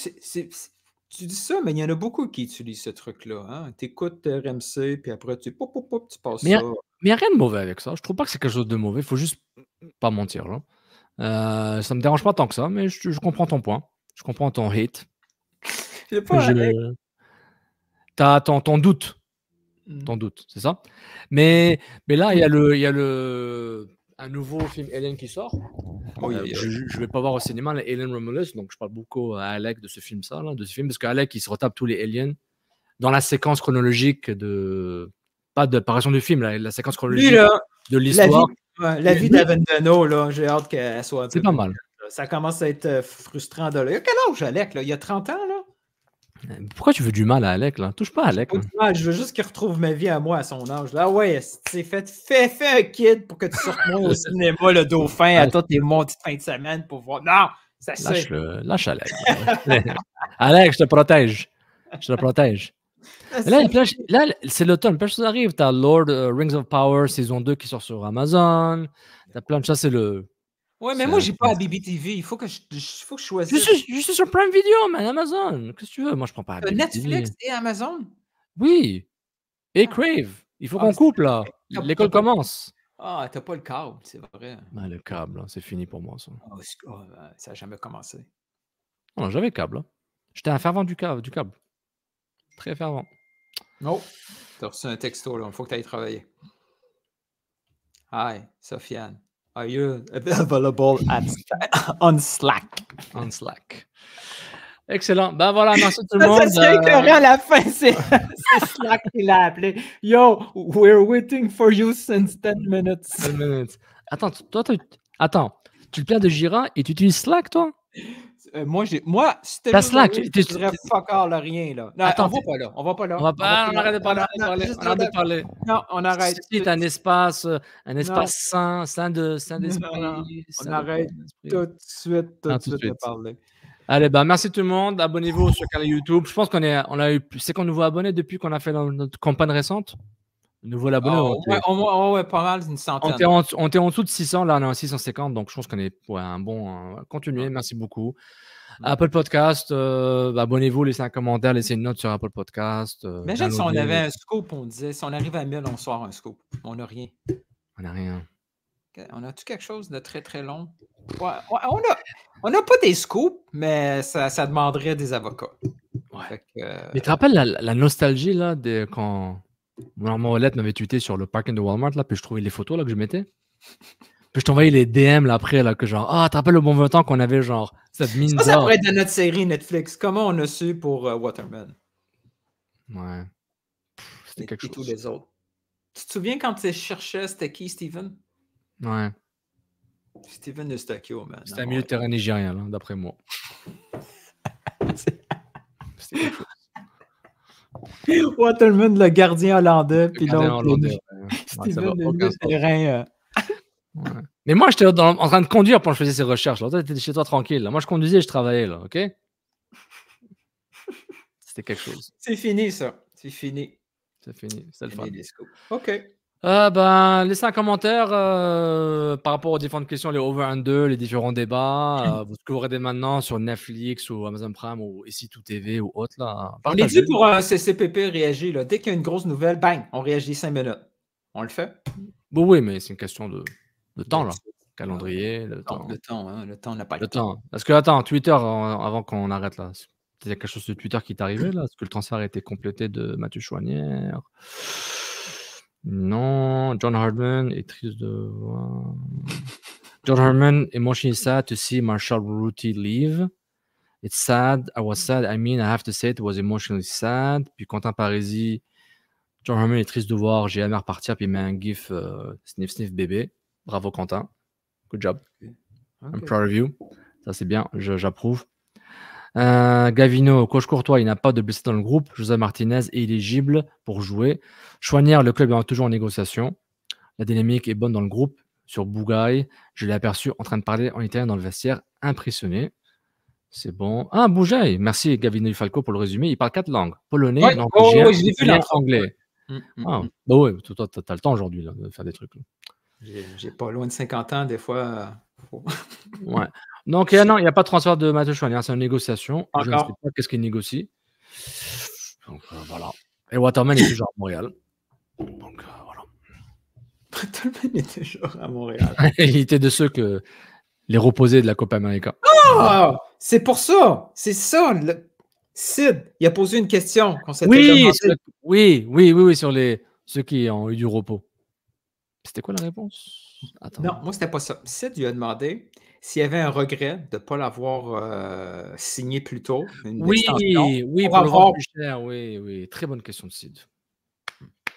Tu dis ça, mais il y en a beaucoup qui utilisent ce truc-là. Hein? Tu écoutes RMC, puis après, tu passes ça. Mais il n'y a rien de mauvais avec ça. Je trouve pas que c'est quelque chose de mauvais. Il faut juste pas mentir. Là. Ça me dérange pas tant que ça, mais je comprends ton point. Je comprends ton hate. T'as ton doute. Ton doute, c'est ça? Mais là, il y a un nouveau film Alien qui sort. Je vais pas voir au cinéma Alien Romulus, donc je parle beaucoup à Alec de ce film parce qu'Alec il se retape tous les aliens dans la séquence chronologique pas d'apparition du film, la séquence chronologique de l'histoire. La vie d'Avendano, là, j'ai hâte qu'elle soit un peu. C'est pas mal. Ça commence à être frustrant de là. Il y a quel âge Alec là? Il y a 30 ans là? Pourquoi tu veux du mal à Alec là? Touche pas à Alec. Je veux juste qu'il retrouve ma vie à moi à son âge. Là, ouais, c'est fais un kid pour que tu sortes moi au cinéma le Dauphin à toutes tes montées de fin de semaine pour voir. Non, ça c'est. Lâche Alec. Alec, je te protège. Là, c'est l'automne. Plein de choses arrivent. T'as Lord Rings of Power saison 2 qui sort sur Amazon. T'as plein de choses. C'est le. Ouais, mais moi, j'ai pas à BBTV. Il faut que je choisisse. Je suis sur Prime Video, man, Amazon. Qu'est-ce que tu veux? Moi, je prends pas à BBTV. Netflix et Amazon? Oui. Et Crave. Il faut qu'on coupe, là. L'école commence. Ah, t'as pas le câble, c'est vrai. Ben, le câble, c'est fini pour moi, ça. Ça n'a jamais commencé. Non, j'avais câble. J'étais un fervent du câble. Très fervent. Non. T'as reçu un texto, là. Il faut que tu ailles travailler. Hi, Sofiane. Are you available on Slack? On Slack. Excellent. Ben voilà, merci tout le monde. C'est écœurant à la fin, c'est Slack qui l'a appelé. Yo, we're waiting for you since 10 minutes. 10 minutes. Attends, tu le plains de Jira et tu utilises Slack, toi? Moi, si c'était T'as juste Slack, moi, tu- je dirais fuck all à rien, là. Non, Attends, on va pas là. on arrête de parler, Non, on arrête de parler. Non, on arrête. Ceci est un espace Non. sain d'esprit. Non, sain on de arrête d'esprit. tout de suite Non, de parler. Allez, bah merci tout le monde. Abonnez-vous sur le canal YouTube. Je pense on a eu, c'est qu'on nouveau abonnés depuis qu'on a fait notre campagne récente. Nouveau abonné. Ouais, pas mal, une centaine. On était en dessous de 600, là on est à 650, donc je pense qu'on est un bon. Continuez, merci beaucoup. Apple Podcast, abonnez-vous, laissez un commentaire, laissez une note sur Apple Podcast. Imagine si on avait un scoop, on disait, si on arrive à 1000, on sort un scoop. On n'a rien. On n'a rien. On a-tu quelque chose de très, très long? Ouais, on n'a pas des scoops, mais ça demanderait des avocats. Ouais. Fait que, Mais tu te rappelles la nostalgie là, quand mon Wallet m'avait tweeté sur le parking de Walmart, là, puis je trouvais les photos là, que je mettais. Puis je t'envoyais les DM là, après, là, que genre, tu te rappelles le bon vieux temps qu'on avait genre cette mine ça pourrait être de notre série Netflix. Comment on a su pour Waterman? Ouais. C'était quelque chose. Et tous les autres. Tu te souviens quand tu cherchais, c'était qui, Steven? Ouais. Steven Eustachio, man. C'était un milieu de terrain nigérien, là, d'après moi. C'était quelque chose. Waterman, le gardien hollandais, puis l'autre, Steven, le milieu de terrain. Ouais. Mais moi, j'étais en train de conduire pendant que je faisais ces recherches. Toi, tu étais chez toi tranquille. Là. Moi, je conduisais et je travaillais, là, OK? C'était quelque chose. C'est fini, ça. C'est fini. C'est fini. C'est le fun. OK. Laissez un commentaire par rapport aux différentes questions, les over-under, les différents débats. Vous ce que vous regardez maintenant sur Netflix ou Amazon Prime ou ici tout TV ou autre. Là. On est dû pour un CCPP réagir. Là. Dès qu'il y a une grosse nouvelle, bang, on réagit 5 minutes. On le fait? Bon, oui, mais c'est une question de temps, là. Calendrier, le temps. Le temps, on n'a pas le temps. Parce que, attends, Twitter, avant qu'on arrête, là, il y a quelque chose de Twitter qui est arrivé, là? Est-ce que le transfert a été complété de Mathieu Chouanière? Non. John Hardman est triste de voir. John Hardman, emotionally sad to see Marshall Ruti leave. It's sad. I was sad. I mean, I have to say it was emotionally sad. Puis Quentin Parisi, John Hardman est triste de voir GMR partir, puis il met un gif sniff sniff bébé. Bravo Quentin. Good job. Okay. I'm proud of you. Ça c'est bien, j'approuve. Gavino, coach Courtois, il n'a pas de blessé dans le groupe. José Martinez est éligible pour jouer. Chouanière, le club est toujours en négociation. La dynamique est bonne dans le groupe. Sur Bougaï, je l'ai aperçu en train de parler en italien dans le vestiaire. Impressionné. C'est bon. Ah, Bougaï. Merci Gavino Falco pour le résumé. Il parle 4 langues. Polonais, norvégien, italien, anglais. Bah ouais, toi, tu as le temps aujourd'hui de faire des trucs. J'ai pas loin de 50 ans, des fois. Ouais. Donc, non, il n'y a pas de transfert de Mathieu Chouanière, c'est une négociation. Encore. Je ne sais pas qu'est-ce qu'il négocie. Donc, voilà. Et Waterman est toujours à Montréal. Donc, voilà. Waterman est toujours à Montréal. Il était de ceux que les reposés de la Copa América. Ah! C'est pour ça! C'est ça! Sid, il a posé une question qu'on s'était Oui, sur ceux qui ont eu du repos. C'était quoi la réponse? Attends. Non, moi, c'était pas ça. Sid lui a demandé s'il y avait un regret de ne pas l'avoir signé plus tôt. Oui, pour avoir plus cher. Oui. Très bonne question de Sid.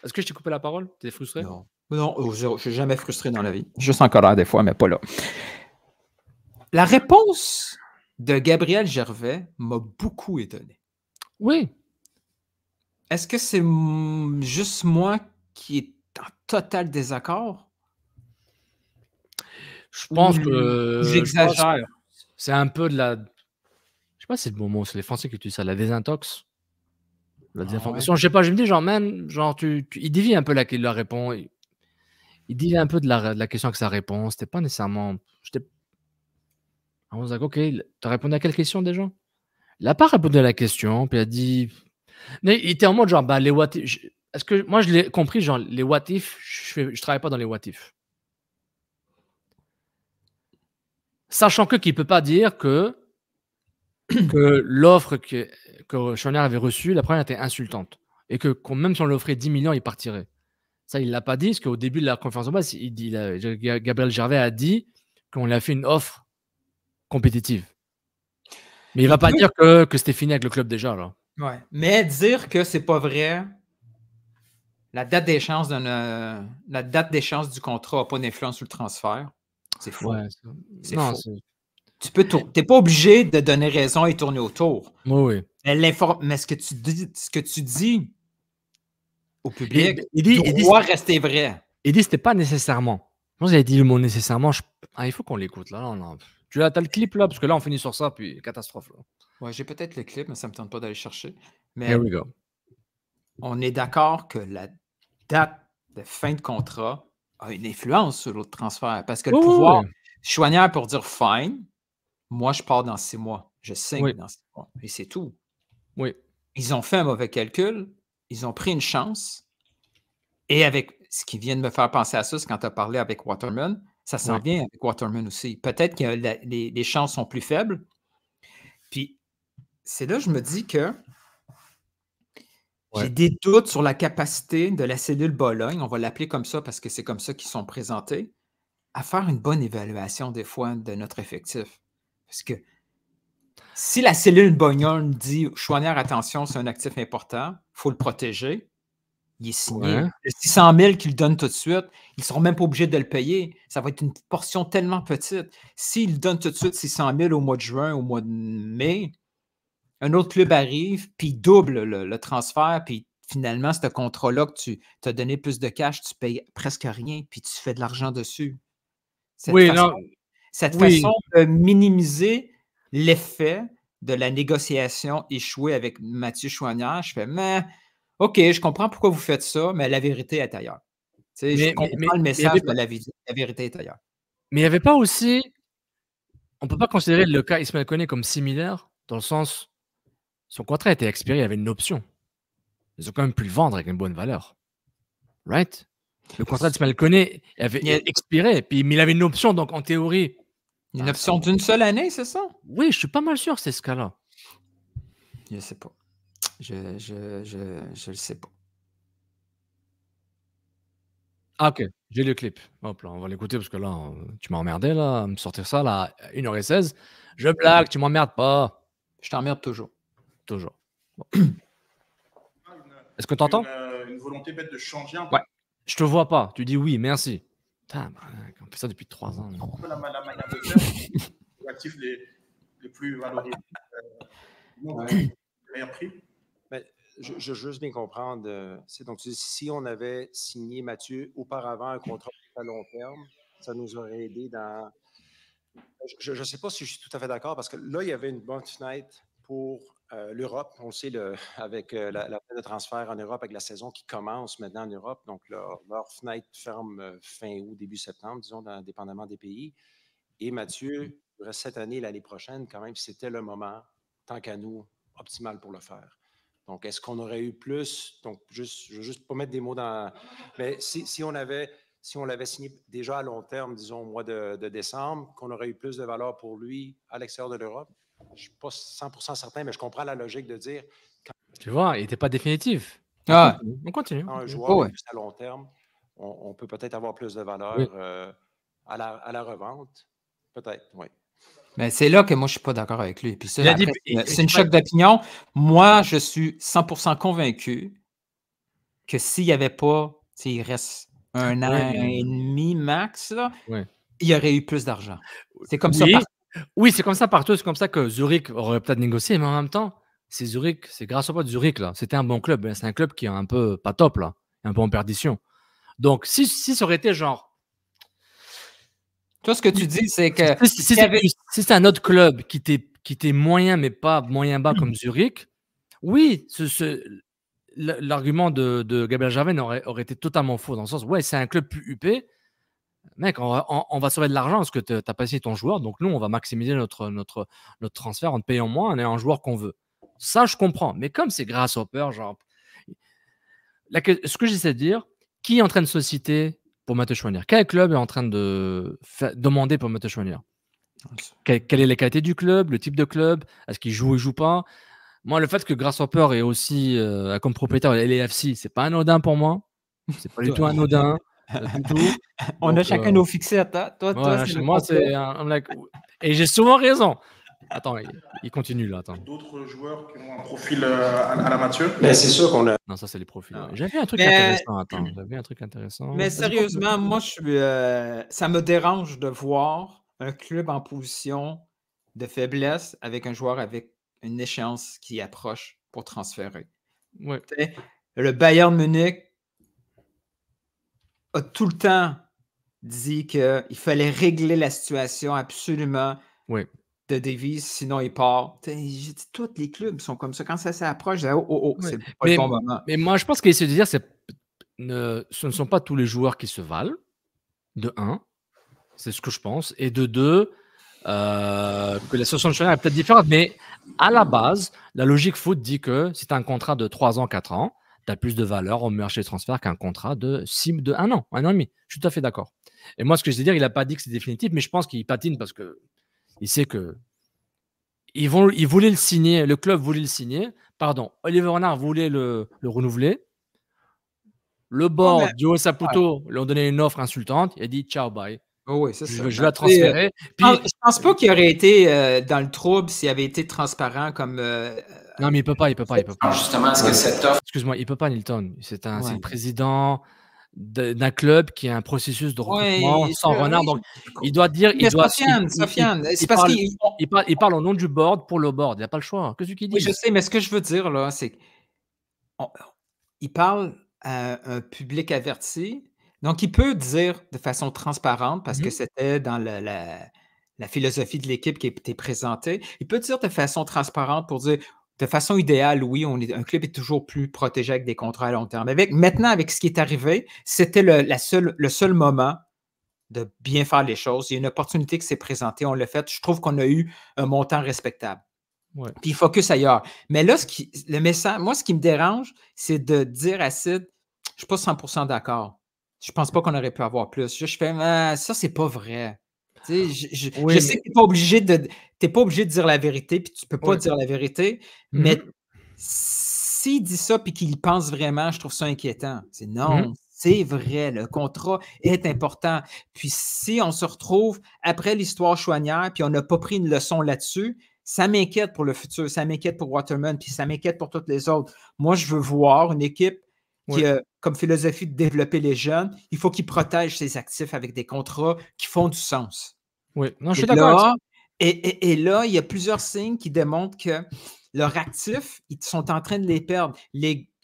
Est-ce que je t'ai coupé la parole? T'es frustré? Non, je ne suis jamais frustré dans la vie. Juste en colère des fois, mais pas là. La réponse de Gabriel Gervais m'a beaucoup étonné. Oui. Est-ce que c'est juste moi qui est en total désaccord? Je pense que... J'exagère. C'est un peu de la... Je sais pas si c'est le bon mot, c'est les Français qui utilisent ça, la désintox. La désinformation. Je sais pas, je me dis genre, man, genre, il dévie un peu la réponse. Il dévie un peu de la question que ça répond. C'était pas nécessairement... On se dit, OK, t'as répondu à quelle question déjà? Il n'a pas répondu à la question, puis il a dit... Mais il était en mode genre, les what if... Est-ce que moi, je l'ai compris, genre, les what if, je travaille pas dans les what if. Sachant qu'il ne peut pas dire que l'offre que Chouanière avait reçue, la première était insultante. Et que même si on lui offrait 10 millions, il partirait. Ça, il ne l'a pas dit, parce qu'au début de la conférence de presse, Gabriel Gervais a dit qu'on lui a fait une offre compétitive. Mais il ne va pas dire que c'était fini avec le club déjà. Là. Ouais. Mais dire que c'est pas vrai, la date d'échéance du contrat n'a pas d'influence sur le transfert. C'est fou. Ouais, c'est non, faux. Tu n'es pas obligé de donner raison et tourner autour. Oui. Mais ce que tu dis au public il doit rester vrai. Il dit c'était pas nécessairement. Je pense qu'il a dit le mot nécessairement. Il faut qu'on l'écoute là. Tu as le clip là, parce que là, on finit sur ça, puis catastrophe. Là. Ouais, j'ai peut-être le clip, mais ça ne me tente pas d'aller chercher. Mais Here we go. On est d'accord que la date de fin de contrat a une influence sur l'autre transfert. Parce que le pouvoir, Choinière pour dire fine, moi je pars dans 6 mois. Je signe dans 6 mois. Et c'est tout. Oui. Ils ont fait un mauvais calcul, ils ont pris une chance. Et avec ce qui vient de me faire penser à ça, c'est quand tu as parlé avec Waterman, ça s'en vient avec Waterman aussi. Peut-être que les chances sont plus faibles. Puis c'est là que je me dis que j'ai des doutes sur la capacité de la cellule Bologne, on va l'appeler comme ça parce que c'est comme ça qu'ils sont présentés, à faire une bonne évaluation des fois de notre effectif. Parce que si la cellule Bologne dit « Choinière, attention, c'est un actif important, il faut le protéger », il est signé. Le 600 000 qu'ils donnent tout de suite, ils ne seront même pas obligés de le payer. Ça va être une portion tellement petite. S'ils donnent tout de suite 600 000 au mois de juin, au mois de mai, un autre club arrive, puis il double le transfert, puis finalement, ce contrat-là que tu as donné plus de cash, tu payes presque rien, puis tu fais de l'argent dessus. Cette façon de minimiser l'effet de la négociation échouée avec Mathieu Choinière, je fais, mais OK, je comprends pourquoi vous faites ça, mais la vérité est ailleurs. Je comprends le message de la vérité est ailleurs. Mais il n'y avait pas aussi... On ne peut pas considérer le cas Ismaël Koné comme similaire, dans le sens... Son contrat était expiré, il y avait une option. Ils ont quand même pu le vendre avec une bonne valeur. Right? Le contrat d'Ismaël Koné avait expiré, puis il avait une option, donc en théorie... Une option d'une seule année, c'est ça? Oui, je suis pas mal sûr que c'est ce cas-là. Je ne sais pas. Je le sais pas. Ah, ok, j'ai le clip. Hop là, on va l'écouter parce que là, tu m'as emmerdé là, à me sortir ça là, à 1h16. Je blague, tu m'emmerdes pas. Je t'emmerde toujours. Toujours. Bon. Est-ce que tu entends? Une volonté bête de changer un peu. Ouais. Je te vois pas. Tu dis oui, merci. Putain, on fait ça depuis 3 ans. Un peu la manière de faire. Les actifs les plus valorisés. Meilleur prix. Je veux juste bien comprendre. Donc, si on avait signé, Mathieu, auparavant un contrat à long terme, ça nous aurait aidé dans... Je ne sais pas si je suis tout à fait d'accord, parce que là, il y avait une bonne fenêtre pour l'Europe. On le sait, avec la fenêtre de transfert en Europe, avec la saison qui commence maintenant en Europe. Donc, leur fenêtre ferme fin août, début septembre, disons, dépendamment des pays. Et Mathieu, il reste cette année, l'année prochaine, quand même, c'était le moment, tant qu'à nous, optimal pour le faire. Donc, est-ce qu'on aurait eu plus? Donc, je ne veux juste pas mettre des mots dans... Mais si on l'avait signé déjà à long terme, disons au mois de décembre, qu'on aurait eu plus de valeur pour lui à l'extérieur de l'Europe, je ne suis pas 100% certain, mais je comprends la logique de dire... Tu vois, il n'était pas définitif. Ah. On continue. Un joueur plus à long terme, on peut peut-être avoir plus de valeur à la revente. Peut-être, oui. Mais c'est là que moi, je ne suis pas d'accord avec lui. Puis ça, c'est une choc d'opinion. Moi, je suis 100% convaincu que s'il n'y avait pas, il reste 1 an et demi max, là, il y aurait eu plus d'argent. C'est comme ça partout. Oui, c'est comme ça partout. C'est comme ça que Zurich aurait peut-être négocié, mais en même temps, c'est Zurich, c'est grâce au pas de Zurich, là. C'était un bon club. C'est un club qui est un peu pas top, là, un peu en perdition. Donc, si ça aurait été genre... Toi, ce que tu dis, c'est que... Si c'est un autre club qui était moyen, mais pas moyen bas comme Zurich, oui, l'argument de Gabriel Javen aurait été totalement faux, dans le sens, ouais, c'est un club plus huppé. Mec, on va sauver de l'argent parce que tu n'as pas signé ton joueur, donc nous, on va maximiser notre transfert en te payant moins, en ayant un joueur qu'on veut. Ça, je comprends. Mais comme c'est Grasshopper, genre... Ce que j'essaie de dire, qui est en train de solliciter pour Mathieu Choinière? Quel club est en train de demander pour Mathieu Choinière? Quelle est la qualité du club, le type de club? Est-ce qu'il joue ou il ne joue pas? Moi, le fait que Grasshopper est aussi comme propriétaire de LAFC, c'est pas anodin pour moi. C'est pas du tout anodin. Du tout. On a chacun nos fixettes. Hein? Toi, moi, c'est... Et j'ai souvent raison. Attends, il continue là. Attends. D'autres joueurs qui ont un profil à la Mathieu. Mais c'est sûr qu'on a. Non, ça, c'est les profils. Ouais. J'avais un truc intéressant. Attends, j'avais un truc intéressant. Mais sérieusement, moi, ça me dérange de voir un club en position de faiblesse avec un joueur avec une échéance qui approche pour transférer. Ouais. Le Bayern Munich a tout le temps dit qu'il fallait régler la situation absolument de Davies, sinon il part. Tous les clubs sont comme ça. Quand ça s'approche, c'est pas le bon moment. Mais moi, je pense qu'il essaie de dire ce ne sont pas tous les joueurs qui se valent, de 1. C'est ce que je pense. Et de 2, que la situation de chacun est peut-être différente. Mais à la base, la logique foot dit que si tu as un contrat de 3 ans, 4 ans, tu as plus de valeur au marché des transferts qu'un contrat de 1 an, 1 an et demi. Je suis tout à fait d'accord. Et moi, ce que je veux dire, il n'a pas dit que c'est définitif, mais je pense qu'il patine parce qu'il sait que il voulait le signer, le club voulait le signer. Pardon, Oliver Renard voulait le renouveler. Le board, Joe Saputo, lui ont donné une offre insultante. Il a dit ciao, bye. Oh oui, c'est ça. Je vais la transférer. Je pense pas qu'il aurait été dans le trouble s'il avait été transparent comme. Non, mais il peut pas. Justement, est-ce que cette offre. Excuse-moi, il peut pas, Nilton. C'est le président d'un club qui a un processus de recrutement sans Renard. Donc, il doit dire. Sofiane, c'est parce qu'il parle au nom du board pour le board. Il n'a pas le choix. Qu'est-ce qu'il dit? Oui, je sais, mais ce que je veux dire, là, c'est qu'il parle à un public averti. Donc, il peut dire de façon transparente, parce que c'était dans la philosophie de l'équipe qui a été présentée, il peut dire de façon transparente pour dire, de façon idéale, oui, un club est toujours plus protégé avec des contrats à long terme. Maintenant, avec ce qui est arrivé, c'était le seul moment de bien faire les choses. Il y a une opportunité qui s'est présentée, on l'a fait. Je trouve qu'on a eu un montant respectable. Ouais. Puis il focus ailleurs. Mais là, le message, moi, ce qui me dérange, c'est de dire à Sid, je ne suis pas 100% d'accord. Je ne pense pas qu'on aurait pu avoir plus. Je fais, ça, c'est pas vrai. Je sais que tu n'es pas obligé de dire la vérité, puis tu ne peux pas dire la vérité, mais s'il dit ça et qu'il y pense vraiment, je trouve ça inquiétant. C'est vrai, le contrat est important. Puis si on se retrouve après l'histoire Chouanière, puis on n'a pas pris une leçon là-dessus, ça m'inquiète pour le futur, ça m'inquiète pour Waterman, puis ça m'inquiète pour toutes les autres. Moi, je veux voir une équipe qui a comme philosophie de développer les jeunes. Il faut qu'ils protègent ses actifs avec des contrats qui font du sens. Oui, non, je suis d'accord. Et là, il y a plusieurs signes qui démontrent que leurs actifs, ils sont en train de les perdre.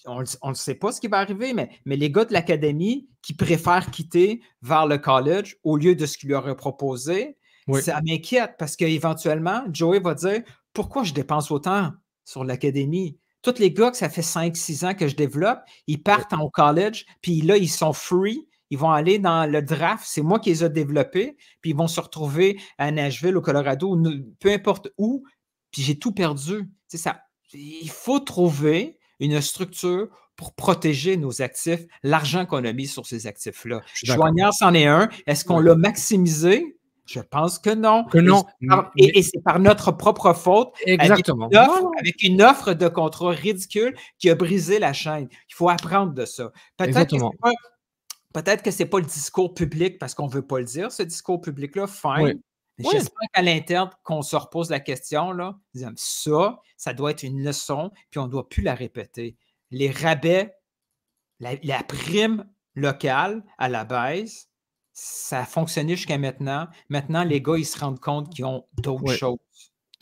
On ne sait pas ce qui va arriver, mais les gars de l'académie qui préfèrent quitter vers le college au lieu de ce qu'ils leur a proposé, ça m'inquiète parce qu'éventuellement, Joey va dire « Pourquoi je dépense autant sur l'académie? » Tous les gars que ça fait 5-6 ans que je développe, ils partent au college, puis là, ils sont free. Ils vont aller dans le draft. C'est moi qui les ai développés, puis ils vont se retrouver à Nashville, au Colorado, peu importe où, puis j'ai tout perdu. Il faut trouver une structure pour protéger nos actifs, l'argent qu'on a mis sur ces actifs-là. Chouanière, c'en est un. Est-ce qu'on l'a maximisé? Je pense que non. Et c'est par notre propre faute. Exactement. Avec une offre de contrat ridicule qui a brisé la chaîne. Il faut apprendre de ça. Peut-être que ce n'est pas le discours public parce qu'on ne veut pas le dire, ce discours public-là, fine. Mais j'espère qu'à l'interne, qu'on se repose la question, là, ça doit être une leçon, puis on ne doit plus la répéter. Les rabais, la prime locale à la baisse, ça a fonctionné jusqu'à maintenant. Maintenant, les gars, ils se rendent compte qu'ils ont d'autres choses.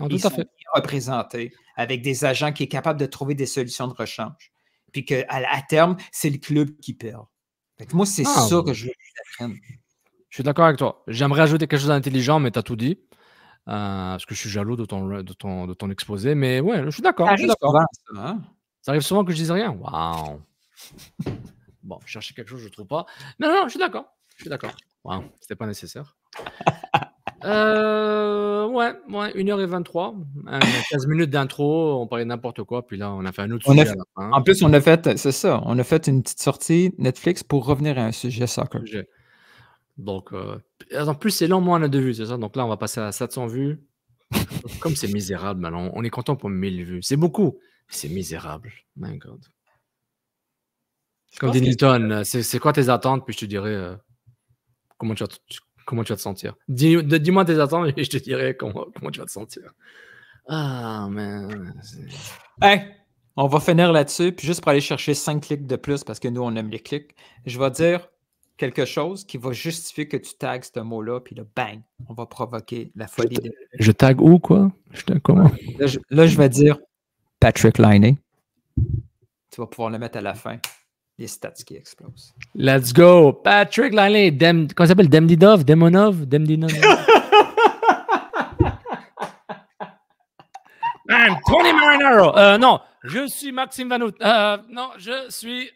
Ils sont bien représentés avec des agents qui sont capables de trouver des solutions de rechange. Puis qu'à terme, c'est le club qui perd. Moi, c'est ça que je veux apprendre. Je suis d'accord avec toi. J'aimerais ajouter quelque chose d'intelligent, mais tu as tout dit. Parce que je suis jaloux de ton exposé. Mais ouais, je suis d'accord. Ça arrive souvent que je dise rien. Waouh. Bon, je cherchais quelque chose, je ne trouve pas. Non, je suis d'accord. Waouh, c'était pas nécessaire. 1h23. 15 minutes d'intro, on parlait de n'importe quoi. Puis là, on a fait un autre sujet à la fin. En plus, on a fait une petite sortie Netflix pour revenir à un sujet soccer. Donc, en plus, c'est long, moins on a 2 vues, c'est ça? Donc là, on va passer à 700 vues. Comme c'est misérable, maintenant. On est content pour 1000 vues. C'est beaucoup. C'est misérable. My God. Comme dit Nilton, c'est quoi tes attentes? Puis je te dirais, comment tu vas te sentir. Dis-moi tes attentes et je te dirai comment tu vas te sentir. Ah, man. Hey, on va finir là-dessus. Puis juste pour aller chercher 5 clics de plus, parce que nous, on aime les clics, je vais dire quelque chose qui va justifier que tu tags ce mot-là, puis là, bang, on va provoquer la folie. Je tag où, quoi? Je tag comment? Là, je vais dire Patrick Laine. Tu vas pouvoir le mettre à la fin. Les stats qui explosent. Let's go! Patrick Laine. Comment ça s'appelle? Demdidov? Demonov? Demdinov? I'm Tony Marinaro. Non, je suis Maxime Vanout. Non, je suis...